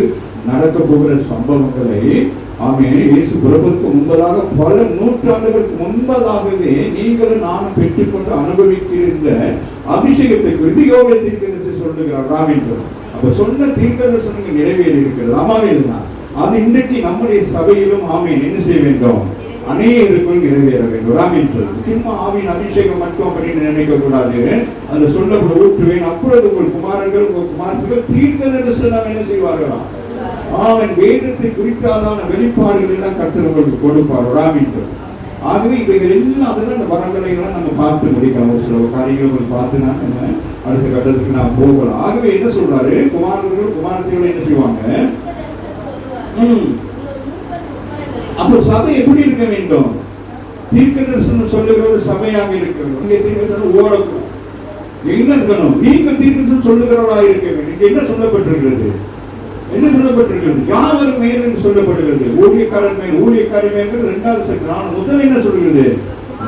நடக்க போகிற சம்பவங்களை இயேசு பிறப்பதற்கு முன்பதாக பல நூற்றாண்டுகளுக்கு முன்பதாகவே நீங்களும் நானும் பெற்றுக்கொண்டு அனுபவிக்கிற இந்த அபிஷேகத்தை குறித்து யோவேல் தீர்க்கதரிசி சொல்லுகிறார் ராம் என்று. அப்ப சொன்ன தீர்க்கதரிசனங்கள் நிறைவேறி இருக்கிறது. ஆமாவே இல்லைனா அது இன்றைக்கு நம்முடைய சபையிலும் என்ன செய்ய வேண்டும், அநேகருக்கும் நிறைவேற வேண்டும். ராம் என்று சும்மா ஆவின் அபிஷேகம் மட்டும் அப்படின்னு நினைக்க கூடாது. அது சொல்லப்பட ஊற்றுவேன், அப்பொழுது உங்கள் குமாரர்கள் உங்கள் குமாரர்கள் தீர்க்க தரிசனம் என்ன செய்வார்களாம், அவன் வேதத்தை குறித்தாதான வெளிப்பாடுகள் எல்லாம் கர்த்தர் உங்களுக்கு கொடுப்பார் ராம் என்று. ஆகவே இவைகள் எல்லாம் அதுதான் இந்த வரங்களை எல்லாம் நம்ம பார்த்து முடிக்கலாம். ஒரு சில காரியங்கள் பார்த்து நம்ம அடுத்த கட்டத்துக்கு நாம் போகலாம். ஆகவே என்ன சொல்றாரு, குமாரர்கள் குமாரத்திகள் என்ன செய்வாங்க, அப்போ சபை எப்படி இருக்க வேண்டும், தீர்க்க தரிசனம் சொல்லுகிறது சபையாக இருக்கிறது. இங்கே தீர்க்க தரிசனம் ஓடக்கூடாது. எங்க இருக்கணும்? நீங்கள் தீர்க்கதரிசனம் சொல்லுகிறவர்களா இருக்க வேண்டும். இங்க என்ன சொல்லப்பட்டிருக்கிறது? என்ன சொல்லப்பட்டிருக்கிறது? யாவர் மேல் என்று சொல்லப்படுகிறது. ஊழியக்காரன் மேல், ஊழியக்காரன் மேல் இரண்டாவது சட்டம். முதல் என்ன சொல்கிறது?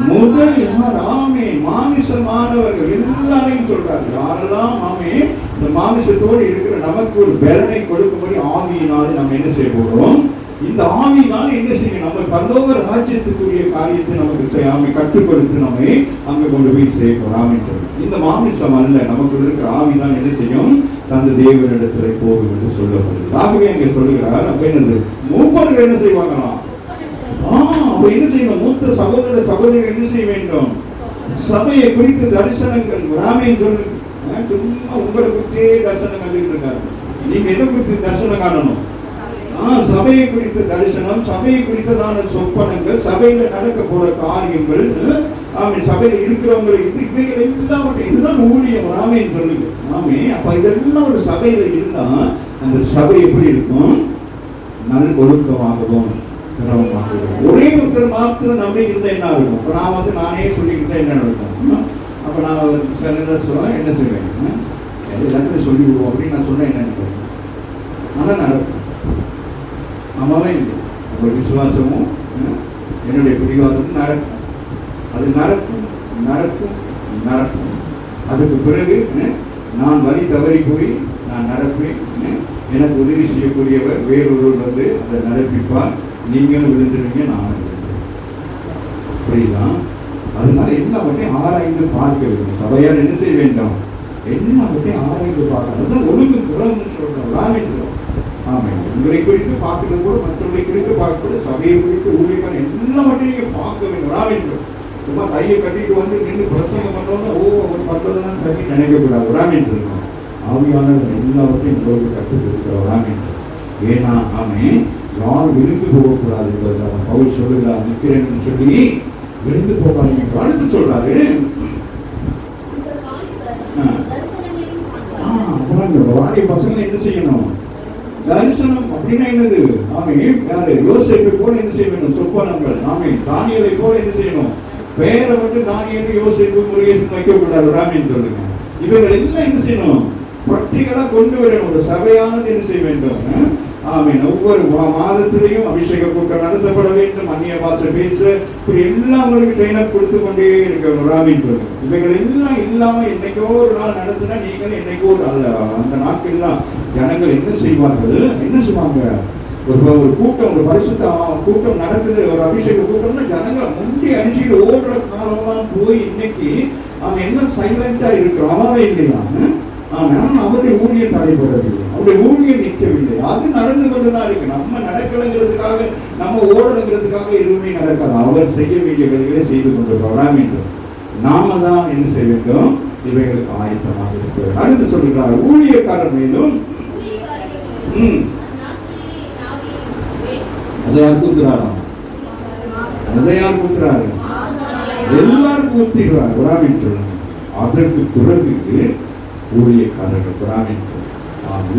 முதல் யார்? ஆமே மாமிசமானவர்கள் எல்லாரையும் சொல்றாரு. யாரெல்லாம் ஆமே இந்த மாமிசத்தோடு இருக்கிற நமக்கு ஒரு பலனை கொடுக்கும்படி ஆவியினாலே நம்ம என்ன செய்ய போகிறோம்? இந்த ஆவியினால என்ன செய்யும்? நம்ம பரலோக ராஜ்யத்துக்குரிய காரியத்தை நமக்கு ஆமை கற்றுக் கொடுத்து நம்மை அங்க கொண்டு போய் சேர்க்கிறோம். இந்த மாமிசம் அல்ல, நமக்கு இருக்கிற ஆவிதான் என்ன செய்யும்? தந்த தேவனிடத்துல போகும் என்று சொல்லப்படுது. ஆகவே அங்க சொல்லுகிறார். அப்ப என்னது? மூப்பர்கள் என்ன செய்வாங்களாம்? அப்ப என்ன செய்யணும்? மூத்த சகோதர சகோதரிகள் என்ன செய்ய வேண்டும்? சபையை குறித்து தரிசனங்கள் ராமையும் சொல்லு. சும்மா உங்களை குறித்தே தரிசனம் கண்டுட்டு இருக்காரு. நீங்க எதை குறித்து தரிசனம் காணணும்? சபையை குறித்த தரிசனம், சபையை குறித்ததான சொப்பனங்கள், சபையில நடக்க போற காரியங்கள், சபையில இருக்கிறவங்களுக்கு இவைகள் எல்லாவற்றையும் இதுதான் ஊழியம் ராமையும் சொல்லுங்க. ஆமே அப்ப இதெல்லாம் ஒரு சபையில இருந்தா அந்த சபை எப்படி இருக்கும்? நல் ஒழுக்கமாகவும் ஒரே ஒருத்தர் மாத்திரம் நம்பி இருந்தா என்ன இருக்கும்? இப்ப நான் நானே சொல்லிக்கிட்டா என்ன நடக்கும்? அப்ப நான் சில சொல்லுவேன், என்ன செய்வேன்? எல்லாத்தையும் சொல்லி விடுவோம் அப்படின்னு நான் சொன்னேன், என்ன நினைக்கிறேன்? ஆனா நடக்கும். ஆமாவே இல்லை. உங்கள் விசுவாசமும் என்னுடைய பிடிவாதமும் நடக்கும். அது நடக்கும் நடக்கும் நடக்கும். அதுக்கு பிறகு நான் வழி தவறி போய் நான் நடப்பேன். எனக்கு உதவி செய்யக்கூடியவர் வேறொருவர் வந்து அதை நடப்பிப்பார். நீங்களும் விழுந்துருவீங்க, நானும் விழுந்துருவேன். புரியுதா? அதனால எல்லாவற்றையும் ஆராய்ந்து பார்க்க வேண்டும். சபையார் என்ன செய்ய வேண்டும்? எல்லாவற்றையும் ஆராய்ந்து பார்க்கணும். அதுதான் ஒழுங்கு குறம்னு சொல்றோம். ஆமா, உங்களை குறித்து பார்க்கிறது கூட மற்றவர்களை குறித்து பார்க்கக்கூட சபையை குறித்து ஊழியக்காரன் எல்லாவற்றையும் நீங்க பார்க்க வேண்டும். சும்மா கையை கட்டிட்டு வந்து நின்று பிரசங்கம் பண்ணோம்னா அவர் பண்றதுதான் சரி நினைக்கக்கூடாது. வராமின் இருக்கணும். ஆவியானவர் எல்லாவற்றையும் உங்களுக்கு கற்றுக் கொடுக்கிற வராமின். ஏன்னா ஆமே யாரும் விழுந்து போகக்கூடாது என்பது அவன் பவுல் சொல்லுகிறார். நிற்கிறேன் சொல்லி விழுந்து போகாது. அடுத்து சொல்றாரு, வாடி பசங்களை என்ன செய்யணும்? தரிசனம் அப்படின்னா என்னது? ஆமே யாரு? யோசேப்பை போல என்ன செய்ய வேண்டும்? சொப்பனங்கள். ஆமே தானியலை போல என்ன செய்யணும்? பெயரை வந்து தானியல், யோசேப்பு, முருகேசன் வைக்கக்கூடாது. ராமின்னு சொல்லுங்க. இவர்கள் எல்லாம் என்ன செய்யணும்? பற்றிகளா கொண்டு வரணும். ஒரு சபையானது என்ன செய்ய வேண்டும்? ஆமீன். ஒவ்வொரு மாதத்திலையும் அபிஷேக கூட்டம் நடத்தப்பட வேண்டும். அந்நிய பாஷை பேச இப்படி எல்லாம் உங்களுக்கு ட்ரெயினப் கொடுத்து கொண்டே இருக்கணும். ராமின் சொல்லுங்க. இவைகள் எல்லாம் இல்லாம என்னைக்கோ ஒரு நாள் நடத்தினா நீங்கள் என்னைக்கோ அல்ல அந்த நாட்கள்லாம் ஜனங்கள் என்ன செய்வார்கள்? என்ன செய்வாங்க? ஒரு கூட்டம், ஒரு பரிசுத்த கூட்டம் நடக்குது, ஒரு அபிஷேக கூட்டம்னா ஜனங்கள் முந்தி அடிச்சுட்டு ஓடுற காலம்லாம் போய் இன்னைக்கு அவன் என்ன சைலண்டா இருக்கிறோம். அவாவே இல்லையா? அவருடைய ஊழியம் தடைபடவில்லை, அவருடைய ஊழியம் நிற்கவில்லை. அது நடந்து கொண்டுதான் இருக்கு. நம்ம நடக்கணுங்கிறதுக்காக, நம்ம ஓடணுங்கிறதுக்காக எதுவுமே நடக்காது. அவர் செய்ய வேண்டிய வேலைகளை செய்து கொண்டிருக்கிறார் என்று நாம தான் என்ன செய்ய வேண்டும்? இவைகளுக்கு ஆயத்தமாக இருக்கிறோம். அடுத்து சொல்லுகிறார், ஊழியக்காரர் மேலும் அதை யார் கூத்துறாராம்? அதை யார் கூத்துறாரு? எல்லாரும் கூத்திடுறார். குராமின் சொல்லுங்க. அதற்கு பிறகு ஊழியக்காரர்கள் குராமின்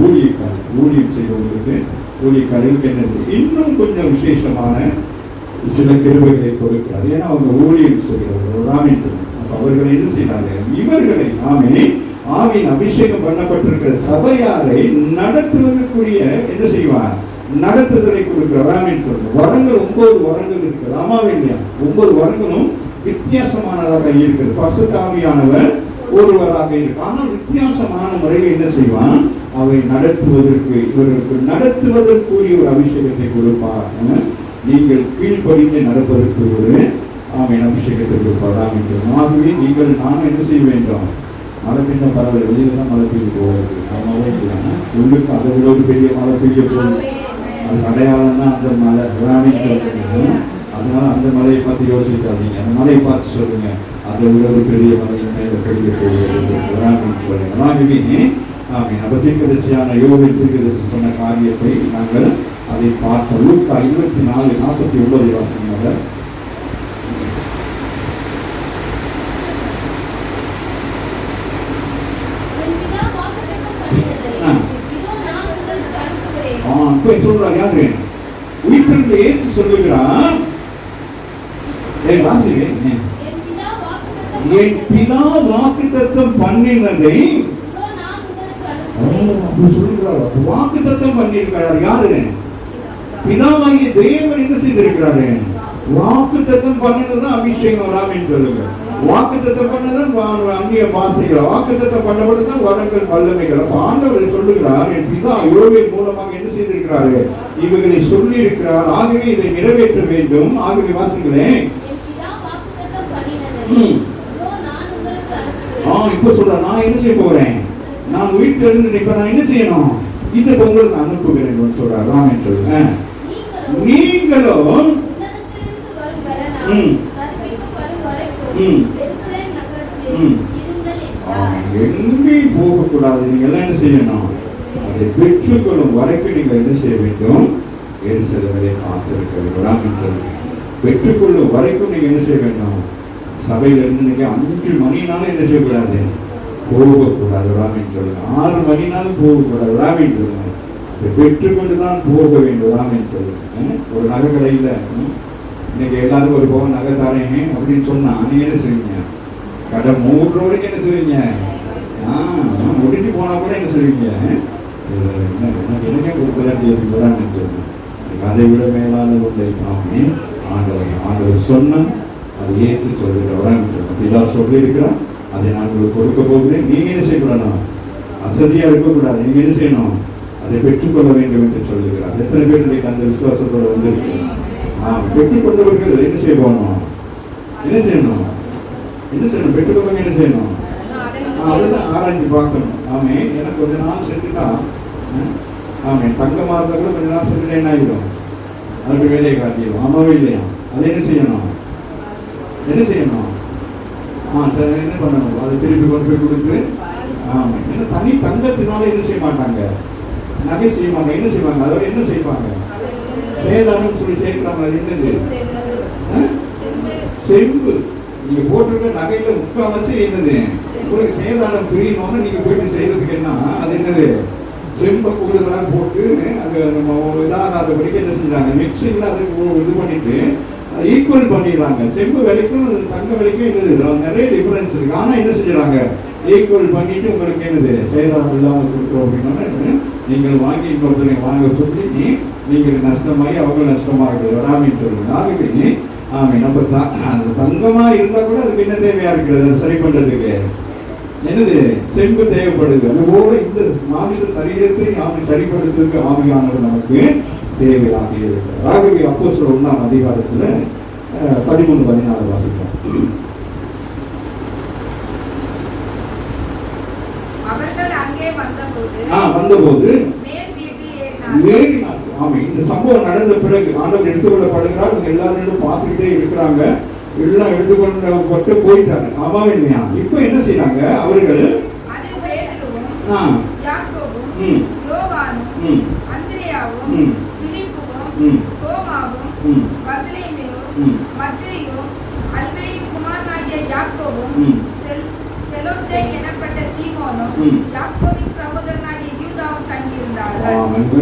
ஊழியக்காரர் ஊழியம் செய்வதற்கு ஊழியக்காரர்களுக்கு என்னது? இன்னும் கொஞ்சம் விசேஷமான சில கிருபைகளை கொடுக்கிறார். ஏன்னா அவங்க ஊழியம் செய்கிறவர்கள் குராமின். அவர்களை என்ன செய்கிறார்கள்? இவர்களை ஆவியின் அபிஷேகம் பண்ணப்பட்டிருக்கிற சபையாரை நடத்துவதற்குரிய என்ன செய்வார்? நடத்துதலை கொடுக்கிறார். வரங்கள் 9 வரங்கள் இருக்கிறது. ஆமாவே இல்லையா? 9 வரங்களும் வித்தியாசமானதாக இருக்கிறது. பரிசுத்த ஆவியானவர் ஒருவராக இருக்கு. ஆனால் வித்தியாசமான முறையில் என்ன செய்வான்? அவை நடத்துவதற்கு, இவர்களுக்கு நடத்துவதற்குரிய ஒரு அபிஷேகத்தை கொடுப்பார். நீங்கள் கீழ்ப்படிந்து நடப்பதற்கு ஒரு அபிஷேகத்தை கொடுப்பார். ஆகவே நீங்கள் நானும் என்ன செய்ய வேண்டும்? மழை பெய்ய பரவாயில்ல, வெளியில தான் மழை பெய்ய போகிறது. ஆமாவே இல்லைன்னா உள்ளுக்கு அதை விட பெரிய மழை பெய்ய போகுது. அது அடையாளம் தான் அந்த மலை. அதனால அந்த மலையை பார்த்து யோசிக்காதீங்க, அந்த மலையை பார்த்து சொல்லுங்க, அதை விட ஒரு பெரிய மலையை மேல பெரிய போகிறது. அப்ப தீர்க்கதரிசியான யோவேல் தீர்க்கதரிசி சொன்ன காரியத்தை நாங்கள் அதை பார்த்தோம். லூக்கா 24:49 வாசிங்க. சொல்றாரு யாரு? உயிர்த்தெழுந்த இயேசு சொல்லுகிறார். என் பிதா வாக்குத்தத்தம் பண்ணினதை இதோ நான் உங்களுக்கு அப்படி சொல்லுகிறார். வாக்குத்தத்தம் பண்ணியிருக்கிறார். யாரு? பிதாவாகிய தேவன் என்ன செய்திருக்கிறாரு? வாக்குத்தத்தம் பண்ணதுதான் அபிஷேகம் வராமன்னு சொல்லுங்க. வாக்குத்தத்தம் பண்ணதான் அந்நிய பாஷைகள், வாக்குத்தத்தம் பண்ணப்பட்டதான் வரங்கள் வல்லமைகள். அப்ப ஆண்டவர் சொல்லுகிறார், என் பிதா யோவேல் மூலமாக என்ன செய்திருக்கிறாரு? இவர்களை சொல்லி இருக்கிறார். ஆகவே இதை நிறைவேற்ற வேண்டும். ஆகவே வாசிங்களேன். என் பிதா வாக்குத்தத்தம் பண்ணினதை இதோ நான் உங்களுக்கு அனுப்புகிறேன். இப்ப சொல்ற நான் என்ன செய்ய போறேன்? நான் வீட்டில் இருந்து இப்ப நான் என்ன செய்யணும்? இந்த உங்களுக்கு அனுப்புகிறேன் சொல்றார். ராமன் சொல்லுங்க. நீங்களோ உன்னதத்திலிருந்து வரும் பலனாய் கற்பிக்கப்படும் வரைக்கும் எருசலேம் நகரத்தில் இருங்கள் என்றார். எங்கேயும் போகக்கூடாது. நீங்க எல்லாம் என்ன செய்யணும்? அதை பெற்றுக்கொள்ளும் வரைக்கும் நீங்க என்ன செய்ய வேண்டும்? எருசலேமிலே காத்திருக்க வேண்டும். பெற்றுக்கொள்ளும் வரைக்கும் நீங்க என்ன செய்ய வேண்டும்? சபையில இருந்து நீங்க 5 மணினாலும் என்ன செய்யக்கூடாது? போகக்கூடாது. ராமின் சொல்லுங்க. 6 மணினாலும் போகக்கூடாது. ராமின் சொல்லுங்க. பெற்றுக்கொண்டுதான் போக வேண்டும். ராமின் சொல்லுங்க. ஒரு நகை கடையில் இன்னைக்கு எல்லாரும் ஒரு பவன் நகை தரேன் அப்படின்னு சொன்னா நீங்க என்ன செய்வீங்க? கடை 3 வரைக்கும் என்ன செய்வீங்க? முடிஞ்சு போனா கூட என்ன செய்வீங்க? என்ன கொடுக்குறான்னு அதை விட மேலான ஒன்றை நாமே ஆண்டவர் சொன்ன அது இயேசு சொல்லுகிறவரான் இதா சொல்லி இருக்கிறான். அதை நான் உங்களுக்கு கொடுக்க போகிறேன். நீங்க என்ன செய்யக்கூடாது? அசதியா இருக்கக்கூடாது. நீங்க என்ன செய்யணும்? அதை பெற்றுக்கொள்ள வேண்டும் என்று சொல்லுகிறார். எத்தனை பேர் இன்னைக்கு அந்த விசுவாசத்தோட வந்திருக்கு? பெற்றுக்கொண்டவர்கள் என்ன செய்ய போகணும்? என்ன செய்யணும்? என்ன செய்யணும்? பெற்றுக்கொள்ள என்ன செய்யணும்? அதுதான் ஆராய்ச்சி பார்க்கணும். ஆமே எனக்கு கொஞ்ச நாள் செஞ்சுட்டா ஆமே தங்கமா இருந்தா கூட கொஞ்ச நாள் செஞ்சுட்டா என்ன ஆகிடும்? அதுக்கு வேலையை காட்டிடும். ஆமாவே இல்லையா? அதை என்ன செய்யணும்? என்ன செய்யணும்? சரி என்ன பண்ணணும்? அதை திருப்பி கொண்டு போய் கொடுத்து ஏன்னா தனி தங்கத்தினால என்ன செய்ய மாட்டாங்க? நகை செய்ய மாட்டாங்க. என்ன செய்வாங்க? அதோட என்ன செய்வாங்க? சேதாரம் சொல்லி சேர்க்கிறாங்க. அது என்னது? செம்பு. நீங்க போட்டிருக்க நகையில முக்கால்வாசி என்னது? உங்களுக்கு சேதாரம் பிரியணும்னு நீங்க போயிட்டு செய்யறதுக்கு என்ன? அது என்னது? செம்பை கூடுதலாக போட்டு அங்கே நம்ம ஒரு இதாகாதபடிக்கு என்ன செஞ்சாங்க? மிக்சிங்கில் அதை இது பண்ணிட்டு ஈக்குவல் பண்ணிடுறாங்க. செம்பு விலைக்கும் தங்க விலைக்கும் என்னது? நிறைய டிஃபரன்ஸ் இருக்கு. ஆனால் என்ன செஞ்சுறாங்க? ஈக்குவல் பண்ணிட்டு உங்களுக்கு என்னது? சேதாரம் இல்லாமல் கொடுக்குறோம் அப்படின்னா நீங்கள் வாங்கி இன்னொருத்தனை வாங்க சொல்லி நீங்கள் நஷ்டமாகி அவங்க நஷ்டமாகிடுது. வராமின்னு சொல்லுங்க. ஆகவே நம்ம அந்த தங்கமா இருந்தா கூட அதுக்கு என்ன தேவையா இருக்கிறது? அதை சரி பண்றதுக்கு என்னது? செம்பு தேவைப்படுது. அதுபோல இந்த மாமிச சரீரத்தை நாம சரிப்படுத்துறதுக்கு ஆவியானவர் நமக்கு தேவையாக இருக்கிறார். ஆகவே அப்போஸ்தலர் 1ஆம் அதிகாரத்துல 13-14 வாசிக்கிறோம். அவர்கள் அங்கே வந்தபோது இந்த சம்பவம் நடந்த பிறகு ஆண்டவர் எடுத்துக்கொள்ளப்படுகிறார். இவங்க எல்லாரும் பார்த்துக்கிட்டே இருக்கிறாங்க. எல்லாம் எடுத்துக்கொள்ளப்பட்டு போயிட்டாங்க. ஆமா இல்லையா? இப்ப என்ன செய்யறாங்க? அவர்கள்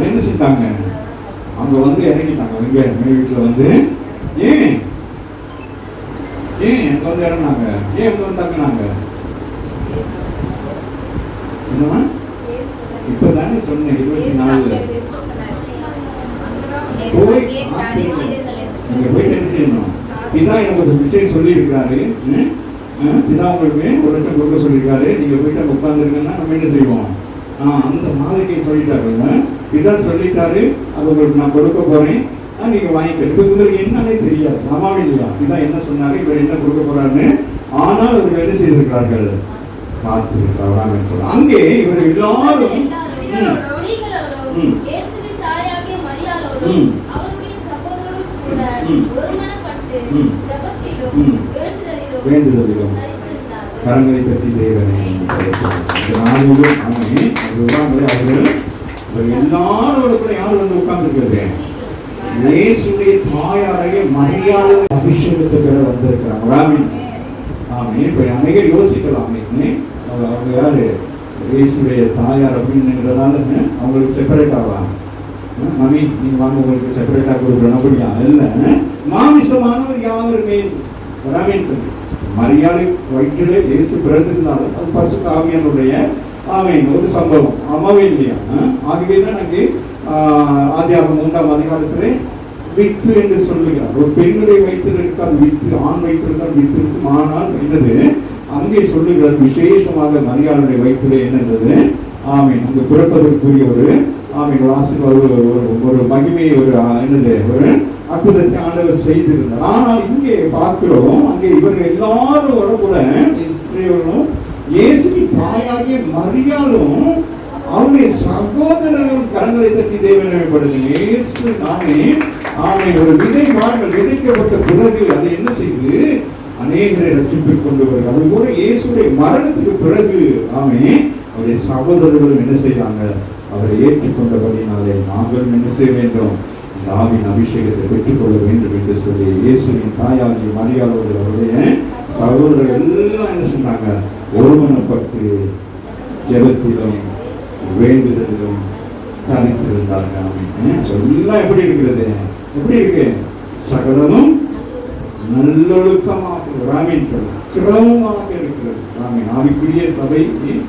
என்ன செஞ்சாங்க? அங்க வந்து இறங்கிட்டாங்க. வீட்டுல வந்து ஏன் அங்க வந்து இறங்கினாங்க? ஏன் அங்க வந்து தங்கினாங்க? என்னமா இப்பதானே சொன்னேன் 24 நீங்க போய் என்ன செய்யணும்? இதான் எனக்கு ஒரு விஷயம் சொல்லி இருக்காரு. பிதா உங்களுக்கு ஒரு லட்சம் கொடுக்க சொல்லியிருக்காரு. நீங்க போயிட்டு அங்க உட்காந்துருக்கீங்கன்னா நம்ம என்ன செய்வோம்? அந்த மாதிரிக்கு சொல்லிட்டாருங்க. பிதா சொல்லிட்டாரு, அது உங்களுக்கு நான் கொடுக்க போறேன், நீங்க வாங்கிக்க. இப்ப உங்களுக்கு என்னன்னே தெரியாது. ஆமாவே இல்லையா? இதான் என்ன சொன்னாரு, இவர் என்ன கொடுக்க போறாருன்னு. ஆனால் அவர்கள் என்ன செய்திருக்கிறார்கள்? காத்திருக்கிறார். அங்கே இவர் எல்லாரும் வேண்டுதலிலும் கரங்களை பற்றி தேவனை எல்லாரோட யார் வந்து உட்கார்ந்துருக்கிறது? இயேசுடைய தாயாரையே மரியாதை அபிஷேகத்தை பெற வந்திருக்கிறாங்க. இப்ப அனைவரும் யோசிக்கலாம், அவங்க யாரு? இயேசுடைய தாயார் அப்படிங்கிறதால அவங்களுக்கு செப்பரேட் ஆகலாம். மம்மி நீங்க வாங்க, உங்களுக்கு செப்பரேட்டா கொடுக்குறோம் அப்படியா? இல்ல, மாமிசமானவர் யாருமே மரியாதை வயிற்றிலே இயேசு பிறந்திருந்தாலும் அது பரிசுத்த ஆவியானுடைய ஒரு சம்பவம் அம்மாவே இல்லையா. ஆகவேதான் அங்கே ஆதியாகமம் 3ஆம் அதிகாரத்திலே வித்து என்று சொல்லுகிறார். ஒரு பெண்ணுடைய வயிற்றில் இருக்காது வித்து, ஆண் வயிற்றிருந்தால் வித்து இருக்கும். ஆனால் என்னது அங்கே சொல்லுகிறார் விசேஷமாக மரியாதையுடைய வயிற்றிலே என்னது அங்கு பிறப்பதற்குரிய ஒரு ஒரு ஆசீர்வாதம், ஒரு மகிமையை, ஒரு என்னது ஒரு அற்புதத்தை ஆண்டவர் செய்திருந்தார். ஆனால் இங்கே பார்க்கிறோம், அங்கே இவர்கள் எல்லாரோட கூட இஸ்ரேலும் இயேசுவின் தாயாகிய மரியாளும் அவருடைய சகோதரர்கள் கரங்களை தட்டி தேவனைப்படுது. இயேசு நானே ஒரு விதை மார்கள் விதைக்கப்பட்ட பிறகு அதை என்ன செய்து அநேகரை ரட்சிப்பில் கொண்டு வருகிறது. அது கூட இயேசுடைய மரணத்துக்கு பிறகு அவருடைய சகோதரர்களும் என்ன செய்றாங்க, அவரை ஏற்றுக்கொண்டபடினாலே நாங்களும் என்ன செய்ய வேண்டும், இந்த ஆவின் அபிஷேகத்தை பெற்றுக்கொள்ள வேண்டும் என்று சொல்லி இயேசுவின் தாயாகிய மரியாளோடு அவருடைய சகோதரர்கள் எல்லாம் என்ன சொன்னாங்க, ஒருமனப்பட்டு ஜெபத்திலும் வேண்டுதலிலும் தரித்திருந்தார்கள். எல்லாம் எப்படி இருக்கிறது, எப்படி இருக்கு, சகலமும் நல்லொழுக்கமாக கிரமமாக இருக்கிறது. ஆவிக்குரிய சபை,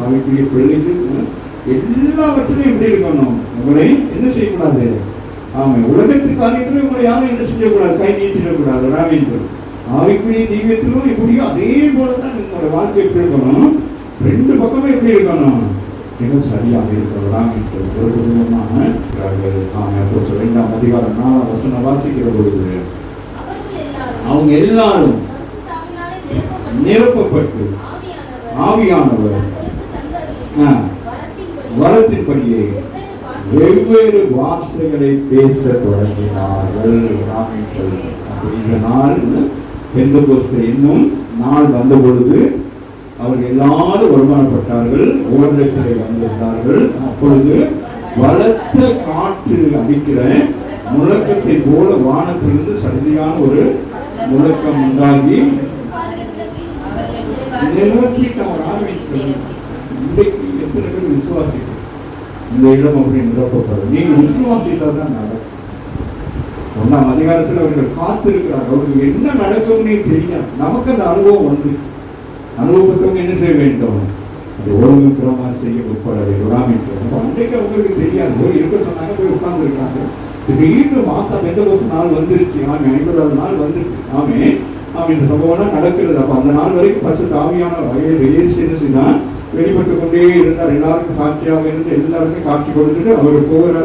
ஆவிக்குரிய பிள்ளைகள் எல்லாவற்றிலும் எப்படி இருக்கணும், உங்களை என்ன செய்யக்கூடாது, உலகத்து காரியத்திலும் உங்களை யாரும் என்ன செய்யக்கூடாது, கை நீட்டிடக்கூடாது. ஆவிக்குரிய ஜீவியத்திலும் எப்படியோ அதே போலதான் உங்களோட வாழ்க்கை எப்படி இருக்கணும், ரெண்டு பக்கமும் எப்படி இருக்கணும், மிக சரியாக இருக்கிறாங்க. ஒரு குடும்பமாக 2ஆம் அதிகாரம் 4ஆம் வசனம் வாசிக்கிற பொழுது அவங்க எல்லாரும் நிரப்பப்பட்டு ஆவியானவர் வரத்தின்படியே வெவ்வேறு வார்த்தைகளை பேச தொடங்கினார்கள். இந்த நாள் பெந்தெகோஸ்தே என்னும் நாள் வந்த பொழுது அவர்கள் எல்லாரும் ஒருமனப்பட்டார்கள், ஓரிடத்திலே வந்திருந்தார்கள். அப்பொழுது பலத்த காற்று அடிக்கிற முழக்கத்தை போல வானத்திலிருந்து சடிதியான ஒரு முழக்கம் உண்டாகி இன்றைக்கு எத்தனை பேர் விசுவாசிக்கும் இந்த இடம் அப்படி நிரப்பப்படும். நீங்க விசுவாசித்தா தான் நடக்கும். 1ஆம் அதிகாரத்தில் அவர்கள் காத்திருக்கிறார்கள், அவர்களுக்கு என்ன நடக்கும்னே தெரியாது. நமக்கு அந்த அனுபவம் வந்து அனுபவத்தவங்க என்ன செய்ய வேண்டும், அது ஒழுங்குக்கிரமாக செய்ய உட்பட வேண்டும். அன்றைக்கு அவங்களுக்கு தெரியாது, இருக்க சொன்னாங்க, போய் உட்கார்ந்து இருக்காங்க. திடீர்னு மாத்தா பெந்தெகோஸ்தே நாள் வந்துருச்சு, 50வது நாள் வந்துருச்சு. இந்த சம்பவம் நடக்கிறது. அப்ப அந்த நாள் வரைக்கும் பரிசுத்த ஆவியானவர் இயேசு என்ன செய்தான், வெளிப்பட்டு கொண்டே இருந்தார். எல்லாருக்கும் சாட்சியாக இருந்து எல்லாருக்கும் காட்சி கொடுத்துட்டு அவர்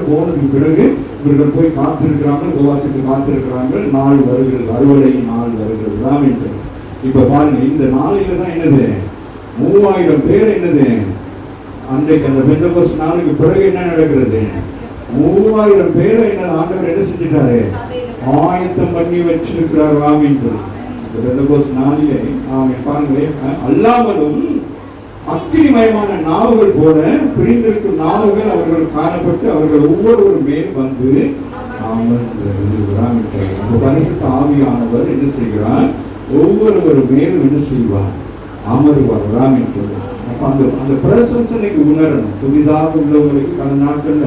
போனதுக்கு பிறகு இவர்கள் போய் காத்திருக்கிறாங்க, உபவாசத்துக்கு காத்திருக்கிறாங்க. நாள் வருகிறது, அறுவடை நாள் வருகிறது. இப்ப பாருங்க, இந்த நாளில தான் என்னது 3000 பேர் என்னது அன்றைக்கு அந்த பெந்தெகோஸ்தே நாளுக்கு பிறகு என்ன நடக்கிறது, 3000 பேரை என்ன ஆண்டவர் என்ன செஞ்சிட்டாரு, ஆயத்தம் பண்ணி வச்சிருக்கிறார். பெந்தெகோஸ்தே நாளிலே பாருங்களே, அல்லாமலும் அக்கினிமயமான நாவுகள் போல பிரிந்திருக்கும் நாவுகள் அவர்கள் காணப்பட்டு அவர்கள் ஒவ்வொருவர் மேல் வந்து பரிசுத்த ஆவியானவர் என்ன செய்கிறார், ஒவ்வொருவர் மேலும் என்ன செய்வார், அமருவார். அந்த பிரசன்ஸனைக்கு உணரணும். புதிதாக உள்ளவங்களுக்கு கடந்த நாட்கள்ல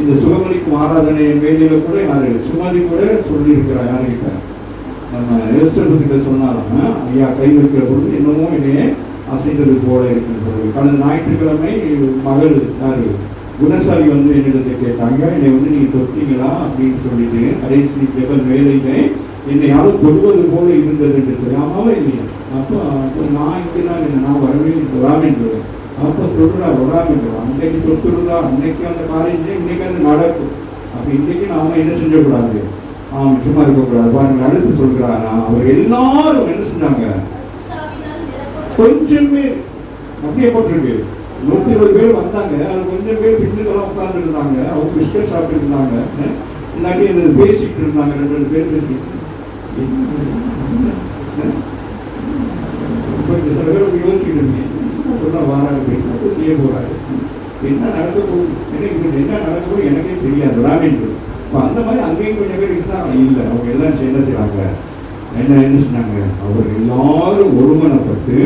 இந்த சுகமளிக்கும் ஆராதனை வேலையில கூட யாரு சுமதி கூட சொல்லி இருக்கிறார். யாருக்கிட்ட நம்ம எலிசபெத்கிட்ட சொன்னாலும், ஐயா கை வைக்கிற பொழுது என்னமோ என்னையே அசைந்தது போல இருக்குன்னு சொல்லி. கடந்த ஞாயிற்றுக்கிழமை மகள் யாரு குணசாலி வந்து என்னிடத்தை கேட்டாங்க, என்னை வந்து நீங்க தொட்டீங்களா அப்படின்னு சொல்லிட்டு, கடைசி ஜெபல் வேலையில என்னை யாரும் தொடுவது போல இருந்தது என்று தெரியாமவே இல்லையா. அப்போ நான் இங்கதான் இல்லை, நான் வரவே வராமல். அப்போ சொல்றா வராமல், அன்னைக்கு தொட்டுருந்தா அன்னைக்கு அந்த காரியம் இன்னைக்கு அது நடக்கும். அப்ப இன்னைக்கு நாம என்ன செஞ்சக்கூடாது, சும்மா இருக்கக்கூடாது. பாருங்க அடுத்து சொல்றாரா, அவர் எல்லாரும் என்ன செஞ்சாங்க, கொஞ்சம் பேர் அப்படியே போட்டிருக்கு, 120 பேர் வந்தாங்க. அது கொஞ்சம் பேர் பின்னுக்கெல்லாம் உட்கார்ந்து இருந்தாங்க, அவங்க பிஸ்கட் சாப்பிட்டு இருந்தாங்க, இல்லாட்டி இது பேசிட்டு இருந்தாங்க. 2 பேர் பேசிட்டு சில பேர் யோசிச்சுட்டு இருந்தீங்க, சொல்ல வாராங்க, செய்ய போறாரு, என்ன நடக்க போகுது, எனக்கு என்ன நடக்க போகுது எனக்கே தெரியாது. இப்போ அந்த மாதிரி அங்கேயும் கொஞ்சம் பேர் இருந்தா இல்லை, அவங்க எல்லாம் என்ன செய்யறாங்க, என்ன சொன்னாங்க, அவர் எல்லாரும் ஒருமனப்பட்டு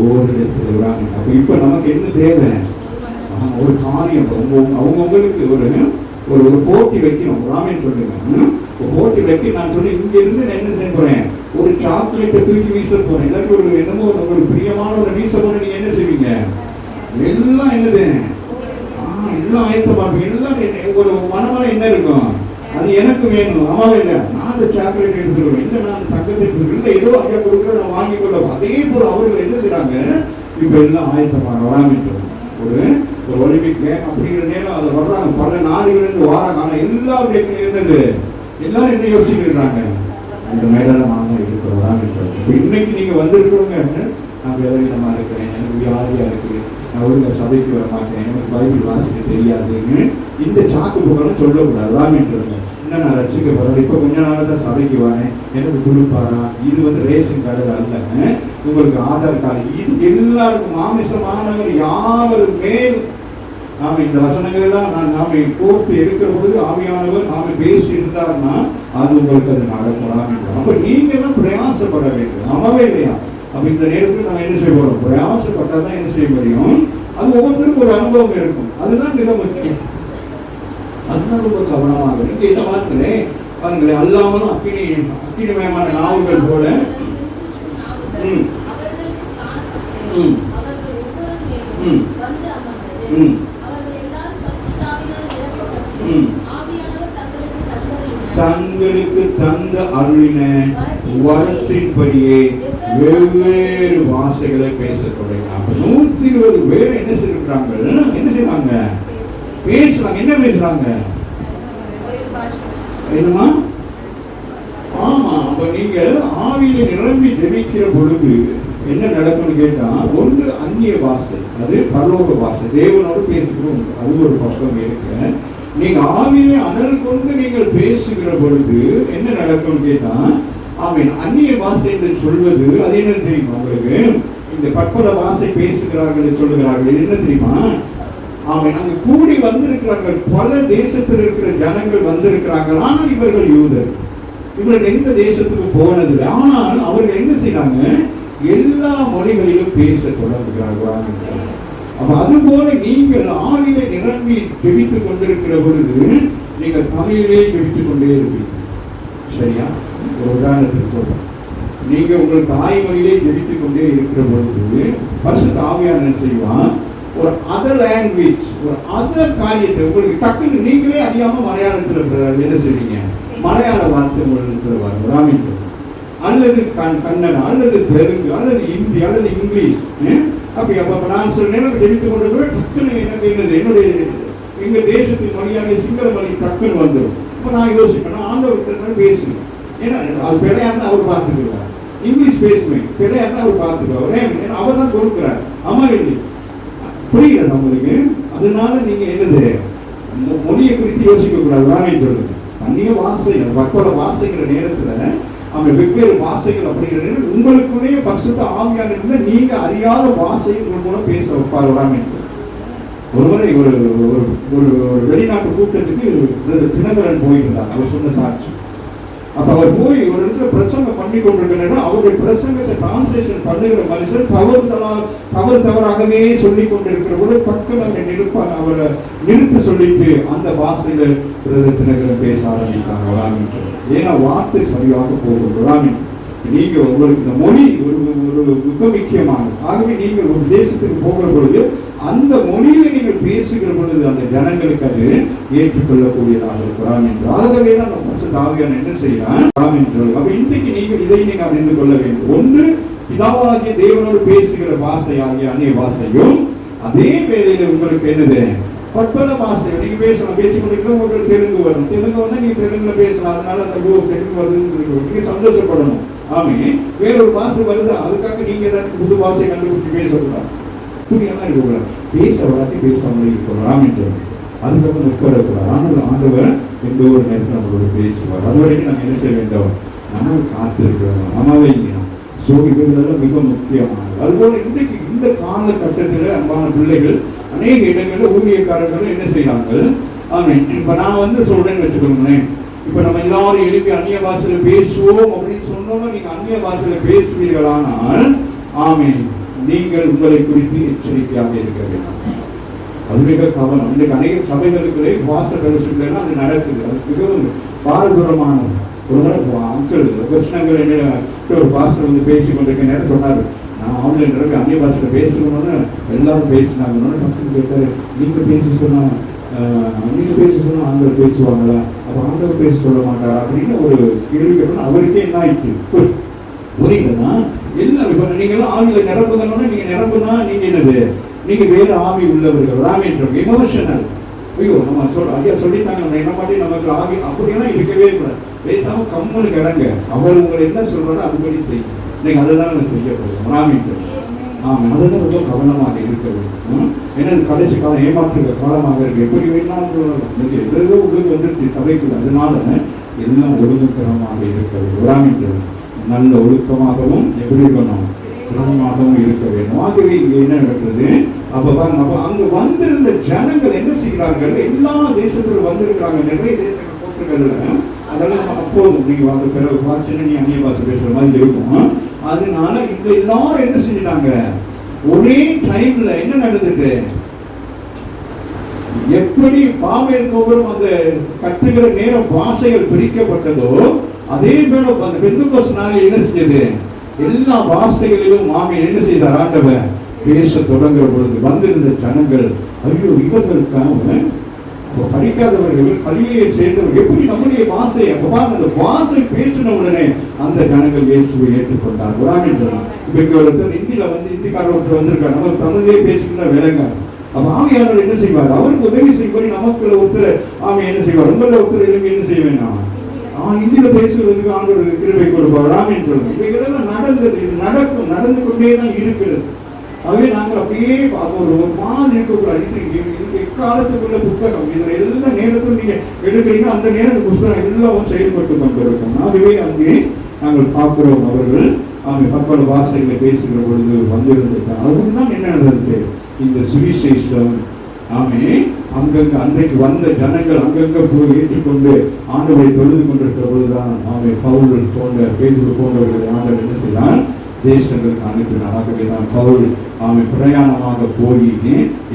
ஓரிடத்தில் வராங்க. அப்ப இப்ப நமக்கு என்ன தேவை, ஒரு காரியம் அவங்கவுங்களுக்கு ஒரு போட்டி வைக்கணும். ராமன் சொல்லுங்க, ஒரு போட்டி வைக்க நான் சொல்லி இங்க இருந்து நான் என்ன செய்ய போறேன், ஒரு சாக்லேட்டை தூக்கி வீச போறேன், இல்லாட்டி ஒரு என்னமோ உங்களுக்கு பிரியமான ஒரு வீச போறேன். நீங்க என்ன செய்வீங்க? எல்லாம் என்னது, எல்லாம் ஆயத்தமாப்பீங்க. எல்லாம் ஒரு மனமர என்ன இருக்கும், அது எனக்கு வேணும். ஆமாவே இல்லை, நான் அந்த சாக்லேட் எடுத்துருவேன், இல்லை நான் அந்த தங்கத்தை எடுத்துருவேன், இல்லை ஏதோ ஐயா கொடுக்குறத நான் வாங்கி கொள்ள. அதே போல அவர்கள் என்ன செய்யறாங்க, இப்ப எல்லாம் ஆயத்தமாக வராமிட்டோம். ஒரு ஒலிம்பிக் அப்படிங்கிற நேரம் அதை வர்றாங்க, பல நாடுகளிலிருந்து வராங்க. ஆனா எல்லாருடைய இருந்தது, எல்லாரும் என்ன யோசிச்சுக்கிறாங்க, இந்த மேடம் நாம இருக்கிறோம் வராமிட்டோம். இப்ப இன்னைக்கு நீங்க வந்திருக்கிறவங்க, நான் விதவிதமா இருக்கிறேன், எனக்கு வியாதியா இருக்கு, நான் ஒழுங்கா சபைக்கு வர மாட்டேன், எனக்கு பைபிள் வாசிக்க தெரியாதுன்னு இந்த சாக்கு புகழும் சொல்லக்கூடாது. ராமின்றது இன்னும் நான் ரசிக்கப்படுறது, இப்போ கொஞ்ச நாள் தான் சபைக்கு வரேன், எனக்கு கொடுப்பாரா, இது ரேஷன் கார்டு அல்ல, உங்களுக்கு ஆதார் கார்டு, இது எல்லாருக்கும் மாமிசமானவர் யாவரும் மேல் நாம இந்த வசனங்கள் எல்லாம் நாம கோர்த்து எடுக்கிற பொழுது ஆவியானவர் நாம பேசி இருந்தார்னா அது உங்களுக்கு அது நடக்கலாம். அப்ப நீங்க தான் பிரயாசப்பட வேண்டும். ஆமாவே இல்லையா? அப்ப இந்த நேரத்தில் நாம என்ன செய்ய போறோம், பிரயாசப்பட்டாதான் என்ன செய்ய முடியும். அது ஒவ்வொருத்தருக்கும் ஒரு அனுபவம் இருக்கும், அதுதான் மிக முக்கியம். அதுதான் ரொம்ப கவனமாக நீங்க என்ன பார்க்கிறேன் பாருங்களேன், அல்லாமலும் அக்கினிமயமான நாவுகள் போல தங்களுக்கு தந்த அருளின வரத்தின்படியே வெவ்வேறு வாசைகளை பேச தொடங்கினாங்க. 120 பேர் என்ன செய்யறாங்க, என்ன செய்யறாங்க, பேசுறாங்க. என்ன பேசுறாங்க, என்னமா? ஆமா, அப்ப நீங்க ஆவியில நிரம்பி ஜெபிக்கிற பொழுது என்ன நடக்கும்னு கேட்டா, ஒன்று அந்நிய பாஷை, அது பரலோக பாஷை, தேவனோடு பேசுகிறோம், அது ஒரு பக்கம் இருக்கு. நீங்க ஆவியிலே அனல் கொண்டு நீங்கள் பேசுகிற பொழுது என்ன நடக்கும்னு கேட்டா, ஆமீன், அந்நிய பாஷை என்று சொல்வது அது என்ன தெரியுமா உங்களுக்கு? இந்த பற்பல பாஷை பேசுகிறார்கள் சொல்லுகிறார்கள், என்ன தெரியுமா? ஆமீன், அங்க கூடி வந்திருக்கிறார்கள், பல தேசத்தில் இருக்கிற ஜனங்கள் வந்திருக்கிறார்கள். ஆனால் இவர்கள் யூதர், இவர்கள் எந்த தேசத்துக்கு போனதில்லை. ஆனால் அவர்கள் என்ன செய்யறாங்க, எல்லா மொழிகளிலும் பேச தொடங்குகிறார்கள். அப்ப அதுபோல நீங்கள் ஆவியிலே நிரம்பி ஜெபித்துக் கொண்டிருக்கிற பொழுது நீங்கள் தமிழிலே ஜெபித்துக் கொண்டே இருப்பீங்க. சரியா? ஒரு உதாரணத்துக்கு சொல்றேன், நீங்க உங்கள் தாய்மொழியிலே ஜெபித்துக் கொண்டே இருக்கிற பொழுது பரிசுத்த ஆவியானவர் செய்வான், ஒரு அதர் லாங்குவேஜ், ஒரு அதர் காரியத்தை உங்களுக்கு டக்குன்னு நீங்களே அறியாம மலையாளத்தில் என்ன செய்வீங்க, மலையாள வார்த்தை உங்களுக்கு வரும், அல்லது கன்னடம், அல்லது தெலுங்கு, அல்லது ஹிந்தி, அல்லது இங்கிலீஷ். அப்ப நான் சில நேரம் ஜெபித்துக் கொண்டு டக்குன்னு எனக்கு என்னது, என்னுடைய எங்க தேசத்தின் மொழியாக சிங்கள மொழி டக்குன்னு வந்துடும். இப்ப நான் யோசிப்பேன், ஆண்டவர்கிட்ட பேசுவேன், ஏன்னா அது பிழையா இருந்தா அவர் பார்த்துக்கிறார். இங்கிலீஷ் பேசுவேன், பிழையா இருந்தா அவர் பார்த்துக்கிறார், அவர் தான் கொடுக்கிறார். ஆமா இல்லை, புரியுது நம்மளுக்கு? அதனால நீங்க என்னது, மொழியை குறித்து யோசிக்க கூடாது. ராமன் சொல்லுங்க, அந்நிய வாசை, பற்பல வாசைங்கிற நேரத்துல அவங்க வெவ்வேறு வாசைகள் அப்படிங்கிற நேரம் உங்களுக்குள்ளேயே பரிசுத்த ஆவியானவர் நீங்க அறியாத வாசைகள் மூலம் பேச வைப்பார். ராமன் ஒருமுறை ஒரு வெளிநாட்டு கூட்டத்துக்கு தினகரன் போயிருந்தார், அவர் சொன்ன சாட்சி. அப்ப அவர் போய் ஒரு இடத்துல பிரசங்கம் பண்ணி கொண்டிருக்கிற அவருடைய பிரசங்கத்தை டிரான்ஸ்லேஷன் பண்ணுகிற மனுஷன் தவறு தவறாகவே சொல்லி கொண்டிருக்கிற போது பக்கம் அவரை நிறுத்த சொல்லிட்டு அந்த பாஷையில தினகரன் பேச ஆரம்பித்தாங்க. ஏன்னா வார்த்தை சரியாக போகும். நீங்க உங்களுக்கு இந்த மொழி ஒரு மிக முக்கியமானது. ஆகவே நீங்கள் ஒரு தேசத்துக்கு போகிற பொழுது அந்த மொழியில நீங்கள் பேசுகிற பொழுது அந்த ஜனங்களுக்கு அது ஏற்றுக்கொள்ளக்கூடியதாக இருக்கிறான் என்று. ஆகவே தான் நம்ம தாவியான என்ன செய்யலாம். அப்ப இன்றைக்கு நீங்கள் இதை நீங்க அறிந்து கொள்ள வேண்டும். ஒன்று, பிதாவாகிய தேவனோடு பேசுகிற பாஷையாகிய அந்நிய பாஷையும், அதே வேளையில உங்களுக்கு என்னது, பற்பல பாஷை நீங்க பேசலாம். பேசிக்கொண்டிருக்கிற உங்களுக்கு தெலுங்கு வரும், தெலுங்கு வந்தா நீங்க தெலுங்குல பேசலாம். அதனால அந்த தெலுங்கு வருதுன்னு நீங்க சந்தோஷப்படணும். ஆமே, வேறொரு பாஷை வருது, அதுக்காக நீங்க ஏதாவது புது பாஷை கண்டுபிடிச்சு பேசக்கூடாது. புரியலாம் இருக்கக்கூடாது, பேச வராட்டி பேசாமல் இருக்கணும். அதுக்கப்புறம் உட்காரக்கூடாது. ஆனால் ஆண்டவர் எந்த ஒரு நேரத்தில் நம்மளோட பேசுவார். அது வரைக்கும் நாங்கள் என்ன செய்ய வேண்டும், நாங்கள் காத்திருக்கிறோம். அம்மாவே சோகிப்பதெல்லாம் மிக முக்கியமானது. அதுபோல இன்றைக்கு இந்த காலகட்டத்தில் அன்பான பிள்ளைகள் அநேக இடங்களில் ஊழியக்காரர்கள் என்ன செய்யறாங்க. ஆமாம், இப்ப நான் சொல்றேன்னு வச்சுக்கோங்களேன், இப்ப நம்ம எல்லாரும் எழுப்பி அந்நிய பாஷையில பேசுவோம் அப்படின்னு சொன்னோம்னா நீங்க அந்நிய பாஷையில பேசுவீர்களானால், ஆமீன், நீங்கள் உங்களை குறித்து எச்சரிக்கையாக இருக்க வேண்டும். அது மிக கவனம். இன்றைக்கு அநேக சபைகளுக்குள்ளே உபவாச ஃபெலோஷிப்லாம் அது நடக்குது. அது மிகவும் பாரதூரமானது. ஒரு முறை அங்கிள் கிருஷ்ணங்கள் என்ன ஒரு பாஸ்டர் வந்து பேசி கொண்டிருக்க நேரம் சொன்னார், நான் ஆன்லைன் அந்நிய பாஷையில் பேசணும்னு எல்லாரும் பேசினாங்க. பக்கத்து கேட்டார், நீங்கள் பேசி சொன்னால் ஆண்கள் பேசுவாங்களா, அப்போ ஆண்கள் பேச சொல்ல மாட்டாரா அப்படின்னு ஒரு கேள்வி கேட்டோம்னா அவருக்கே என்ன ஆயிடுச்சு புரியுதுன்னா எல்லாம். இப்போ நீங்களாம் ஆவியில் நிரம்புதோன்னா நீங்கள் நிரம்புனா நீங்கள் என்னது, நீங்கள் வேறு ஆவி உள்ளவர்கள். ராமேந்திரம் எமோஷனல். ஐயோ நம்ம ஐயா சொல்லிட்டாங்க நம்ம என்ன மாட்டி நமக்கு ஆவி அப்படியெல்லாம் இருக்கவே கூடாது. பேசாமல் கம்முன்னு கிடங்க. அவர் உங்களை என்ன சொல்றாரோ அதுபடி செய்யும். நீங்கள் அதை தான் செய்ய போகிறோம். ராமேந்திரம் ஆமாம், அதுதான் ரொம்ப கவனமாக இருக்க வேண்டும். ஏன்னா கடைசி காலம் ஏமாற்றுகிற காலமாக இருக்கு. எப்படி வேணாலும் சொல்லலாம். எதோ உங்களுக்கு வந்துருச்சு சபைக்குள்ள. அதனால எல்லாம் ஒழுங்குத்தரமாக இருக்க வேண்டும். ராமேந்திரம் நல்ல ஒழுக்கமாகவும் எப்படி இருக்கணும், குணமாகவும் இருக்க வேண்டும். ஆகவே இங்கே என்ன நடக்கிறது, அப்போ அங்கு வந்திருந்த ஜனங்கள் என்ன செய்கிறார்கள், எல்லா தேசத்திலும் வந்திருக்கிறாங்க. நிறைய தேசங்கள் போட்டிருக்கிறதுல அதெல்லாம் அப்போதும் நீங்கள் அந்த பிறகு பார்த்துன்னு நீ அந்நிய பாஷை பேசுகிற மாதிரி இருக்கும். அதனால இந்த எல்லாரும் என்ன செஞ்சுட்டாங்க, ஒரே டைம்ல என்ன நடந்துட்டு, எப்படி பாபேல் கோபுரம் அந்த கட்டுகிற நேரம் பாஷைகள் பிரிக்கப்பட்டதோ அதே போல அந்த பெந்தெகோஸ்து நாளில் என்ன செஞ்சது, எல்லா பாஷைகளிலும் மாமியார் என்ன செய்தார், ஆண்டவர் பேச தொடங்குற பொழுது வந்திருந்த ஜனங்கள் ஐயோ இவர்களுக்காக படிக்காதவர்கள் கல்வியை சேர்ந்தவர்கள் எப்படி நம்முடைய பாஷை அப்ப அந்த பாஷை பேசின உடனே அந்த ஜனங்கள் இயேசுவை ஏற்றுக்கொண்டார். ராமேந்திரம் இப்ப இங்க ஒருத்தர் இந்தியில வந்து இந்திக்காரர் ஒருத்தர் வந்திருக்காரு, நம்ம தமிழ்லேயே பேசிக்கிட்டா விளங்க. அப்ப ஆவியானவர் என்ன செய்வார், அவருக்கு உதவி செய்யும்படி நமக்குள்ள ஒருத்தர் ஆமை என்ன செய்வார், உங்கள ஒருத்தர் எழுப்பி என்ன செய்ய வேண்டாம், இந்தியில பேசுவதற்கு ஆண்டவர் கிருபை கொடுப்பார். ராமேந்திரம் இவைகளெல்லாம் நடந்தது, இது நடக்கும், நடந்து கொண்டே தான் இருக்கிறது. ஆகவே நாங்கள் அப்படியே ஒரு மாதிரி இருக்கக்கூடாது. இது எக்காலத்துக்குள்ள புத்தகம், இதுல எல்லா நேரத்திலும் நீங்க எடுக்கிறீங்கன்னா அந்த நேரத்து புத்தகம் எல்லாம் செயல்பட்டு கொண்டிருக்கும். ஆகவே அங்கே நாங்கள் பார்க்கிறோம், அவர்கள் அவங்க பற்பல பாஷைகளை பேசுகிற பொழுது வந்திருந்திருக்காங்க. அதுதான் என்ன நடந்தது, இந்த சுவிசேஷம் ஆமே அங்கங்க அன்றைக்கு வந்த ஜனங்கள் அங்கங்க போய் ஏற்றுக்கொண்டு ஆண்டவரை தொழுது கொண்டிருக்கிற பொழுதுதான் ஆமே பவுல் போன்ற பேதுரு போன்றவர்களை ஆண்டவர் என்ன செய்யலாம் தேசங்களுக்கு அனுப்பினார். ஆகவே தான் பவுல் ஆமை பிரயாணமாக போய்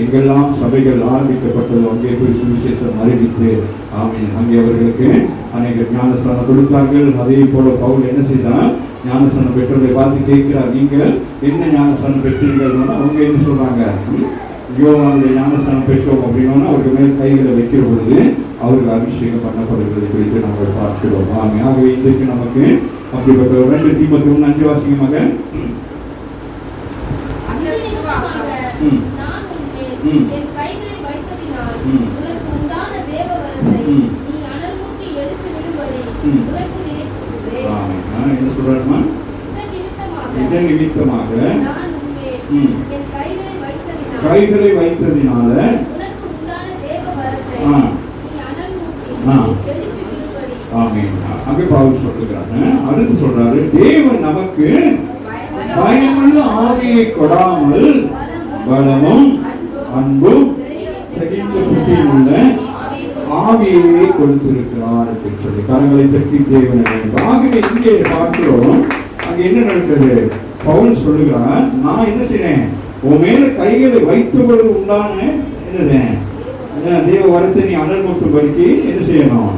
எங்கெல்லாம் சபைகள் ஆரம்பிக்கப்பட்டதோ அங்கே போய் சுவிசேஷம் அறிவித்து ஆமை அங்கே அவர்களுக்கு அநேக ஞானஸ்தானம் கொடுத்தார்கள். அதே போல பவுல் என்ன செய்தார், ஞானஸ்தானம் பெற்றவர்களை பார்த்து கேட்கிறார், நீங்கள் என்ன ஞானஸ்தானம் பெற்றீர்கள்னா அவங்க என்ன சொல்றாங்க, யோவானுடைய ஞானஸ்தானம் பெற்றோம் அப்படின்னா அவருக்கு மேல் கைகளை வைக்கிற பொழுது அவர்கள் அபிஷேகம் பண்ணப்படுகிறது குறித்து நாங்கள் பார்க்கிறோம். ஆகவே இன்றைக்கு நமக்கு அப்படிப்பட்ட 2 தீமோத்தேயு 1:5 வாசிக்கமாக என்ன சொல்றாருமா, இதன் நிமித்தமாக கைகளை வைத்ததினால அங்கே பவுல் சொல்லுகிறாங்க. அடுத்து சொல்றாரு, தேவன் நமக்கு பயமுள்ள ஆவியை கொடாமல் பலமும் அன்பும் சகித்த புத்தியும் உள்ள ஆவியை கொடுத்திருக்கிறார் என்று சொல்லி கரங்களை தட்டி தேவன். ஆகவே இங்கே பார்க்கிறோம், அங்க என்ன நடக்குது, பவுல் சொல்லுகிறார், நான் என்ன செய்றேன், உன் மேல கைகளை வைத்த பொழுது உண்டான என்னது தேவ வரத்தை நீ அனல் மூட்டும்படிக்கு என்ன செய்யணும்,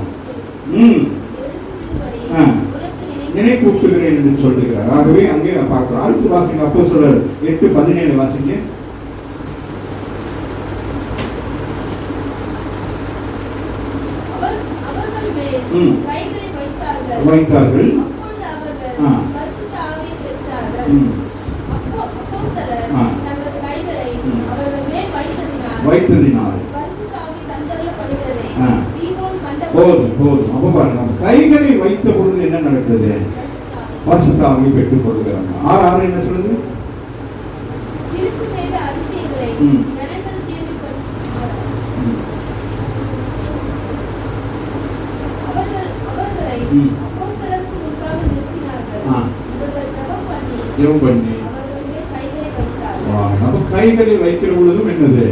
நினைப்பூட்டுகிறேன் என்று சொல்லுகிறார். ஆகவே அங்கே பார்க்கிறோம். அடுத்து வாசிங்க, அப்போஸ்தலர் 8:17 வாசிங்க. வைத்தார்கள் வைத்ததினால் போதும். அப்ப பாருங்க, கைகளை வைத்த பொழுது என்ன நடக்குது, பரிசுத்த ஆவியை பெற்றுக் கொள்கிறாங்க. 6:6 என்ன சொல்லுது, ஜெபம் பண்ணி நம்ம கைகளை வைக்கிற பொழுதும் என்னது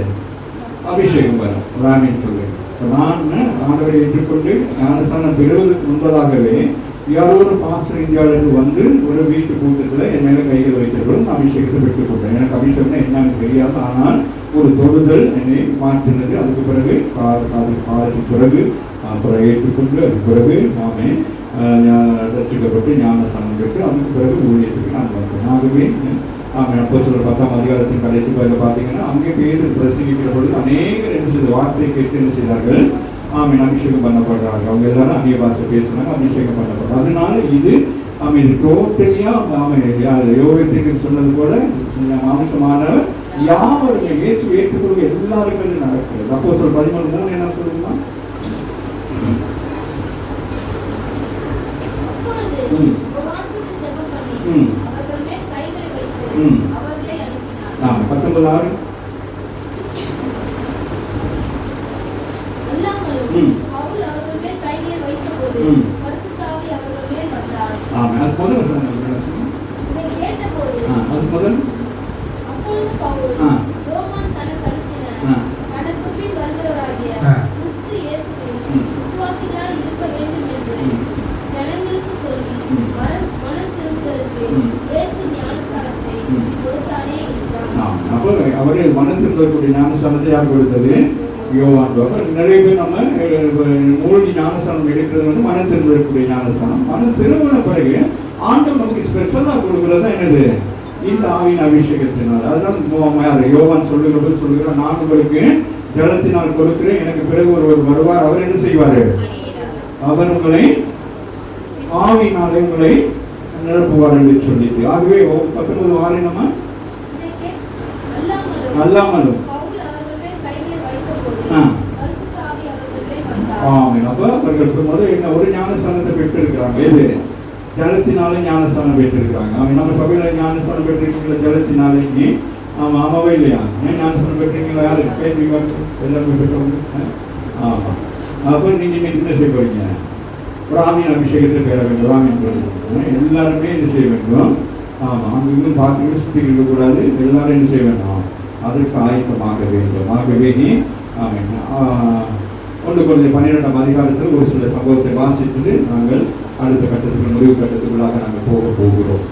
அபிஷேகம் வரும். ராமேன் சொல்லு, நான் ஆண்டவரை ஏற்றுக்கொண்டு ஞானஸ்தானம் பெறுவதற்கு முன்பதாகவே யாரோ ஒரு பாஸ்டர் இந்தியாவிலிருந்து வந்து ஒரு வீட்டு கூட்டத்தில் என் மேலே கைகள் வைத்தவர்களும் அபிஷேகத்தை பெற்றுக் கொண்டேன். எனக்கு அபிஷேகம் என்னன்னு தெரியாது, ஆனால் ஒரு தொடுதல் என்னை மாற்றினது. அதுக்கு பிறகு காலத்துக்கு பிறகு அப்புறம் ஏற்றுக்கொண்டு அதுக்கு பிறகு நாமே ரசிக்கப்பட்டு ஞானஸ்தானம் பெற்று அதுக்கு பிறகு ஊழியத்துக்கு நான் வந்தேன். ஆகவே அப்போஸ்தலர் 10ஆம் அதிகாரத்தின் கடைசி பகுதியில் பார்த்தீங்கன்னா அங்கே பேர் பிரசங்கிக்கிற பொழுது அநேகர் என்ன செய்த வார்த்தை கேட்டு என்ன செய்தார்கள், அபிஷேகம் பண்ணப்படுறாங்க. அவங்க எல்லாரும் அந்நிய பாஷை பேசுனாங்க, அபிஷேகம் பண்ணப்படுறாங்க. அதனால இது இது டோட்டலியா யோகத்துக்கு சொன்னது போல மாம்சமானவர் யாவருமே இயேசு ஏற்றுக்கொள்ளும் எல்லாருக்கும் அது நடக்கிறது. அப்போஸ்தலர் 13:3 என்ன சொல்லுமா? அவர்கள் மேல் கைகளை வைத்து அவர்களை அனுப்பினார். 19:6 பவுல் அவர்கள் மேல் கைகளை வைத்தபோது பரிசுத்த ஆவி அவர்கள் மேல் வந்தார். அது முதல் இதை கேட்டபோது அப்பொழுது பவுல் ரோமான் தனக்கு அனுப்பின தனக்கு பின் வருகிறவராகிய கிறிஸ்து இயேசுவில் விசுவாசிகளாய் இருக்க வேண்டும் என்று ஜனங்களுக்கு சொல்லி மனம் திரும்புதலுக்கு ஏற்ற ஞானஸ்தானத்தை கொடுத்தானே என்றார். அப்போ அவரே மனத்தில் இருக்கக்கூடிய ஞானஸ்தானத்தை யார் கொடுத்தது? யோவான். நிறைய பேர் நம்ம மூழ்கி ஞானஸ்தானம் எடுக்கிறது வந்து மன திரும்பக்கூடிய ஞானஸ்தானம். மனம் திரும்பின பிறகு ஆண்டவர் நமக்கு ஸ்பெஷலாக கொடுக்கறது தான் என்னது? இந்த ஆவியின் அபிஷேகத்தினால். அதுதான் யோவான் சொல்லுகிறார், நான் உங்களுக்கு ஜலத்தினால் கொடுக்கிறேன், எனக்கு பிறகு ஒருவர் வருவார், அவர் என்ன செய்வார்? அவர் உங்களை ஆவியினாலே உங்களை நிரப்புவார் என்று சொல்லிட்டு. ஆகவே 19:6 நம்ம அல்லாமலும் அப்ப அவர்கள் முதல் என்ன ஒரு ஞானஸ்தானத்தை பெற்றிருக்கிறாங்க. எது? ஜலத்தினாலே ஞானஸ்தானம் பெற்றிருக்கிறாங்க. நம்ம சபையில ஞானஸ்தானம் பெற்றிருக்கீங்களா? ஜலத்தினாலே ஆமாவே இல்லையா? ஏன் ஞானஸ்தானம் பெற்றீங்களா? யாரு கேட்பீங்க? எல்லாருமே பெற்றவங்க. ஆமா. அப்ப நீங்க இன்னைக்கு என்ன செய்ய போறீங்க? ராமியின் அபிஷேகத்தை பெற வேண்டும். ராமியின் எல்லாருமே என்ன செய்ய வேண்டும்? ஆமா, அங்க இன்னும் பார்த்து சுத்தி இருக்கக்கூடாது. எல்லாரும் என்ன செய்ய வேண்டும்? அதற்கு ஆயத்தமாக வேண்டும். ஆகவே நீ 1 Corinthians 12ஆம் அதிகாரத்தில் ஒரு சில சம்பவத்தை வாசித்து நாங்கள் அடுத்த கட்டத்துக்கு முடிவு கட்டத்துக்குள்ளாக நாங்கள் போக போகிறோம்.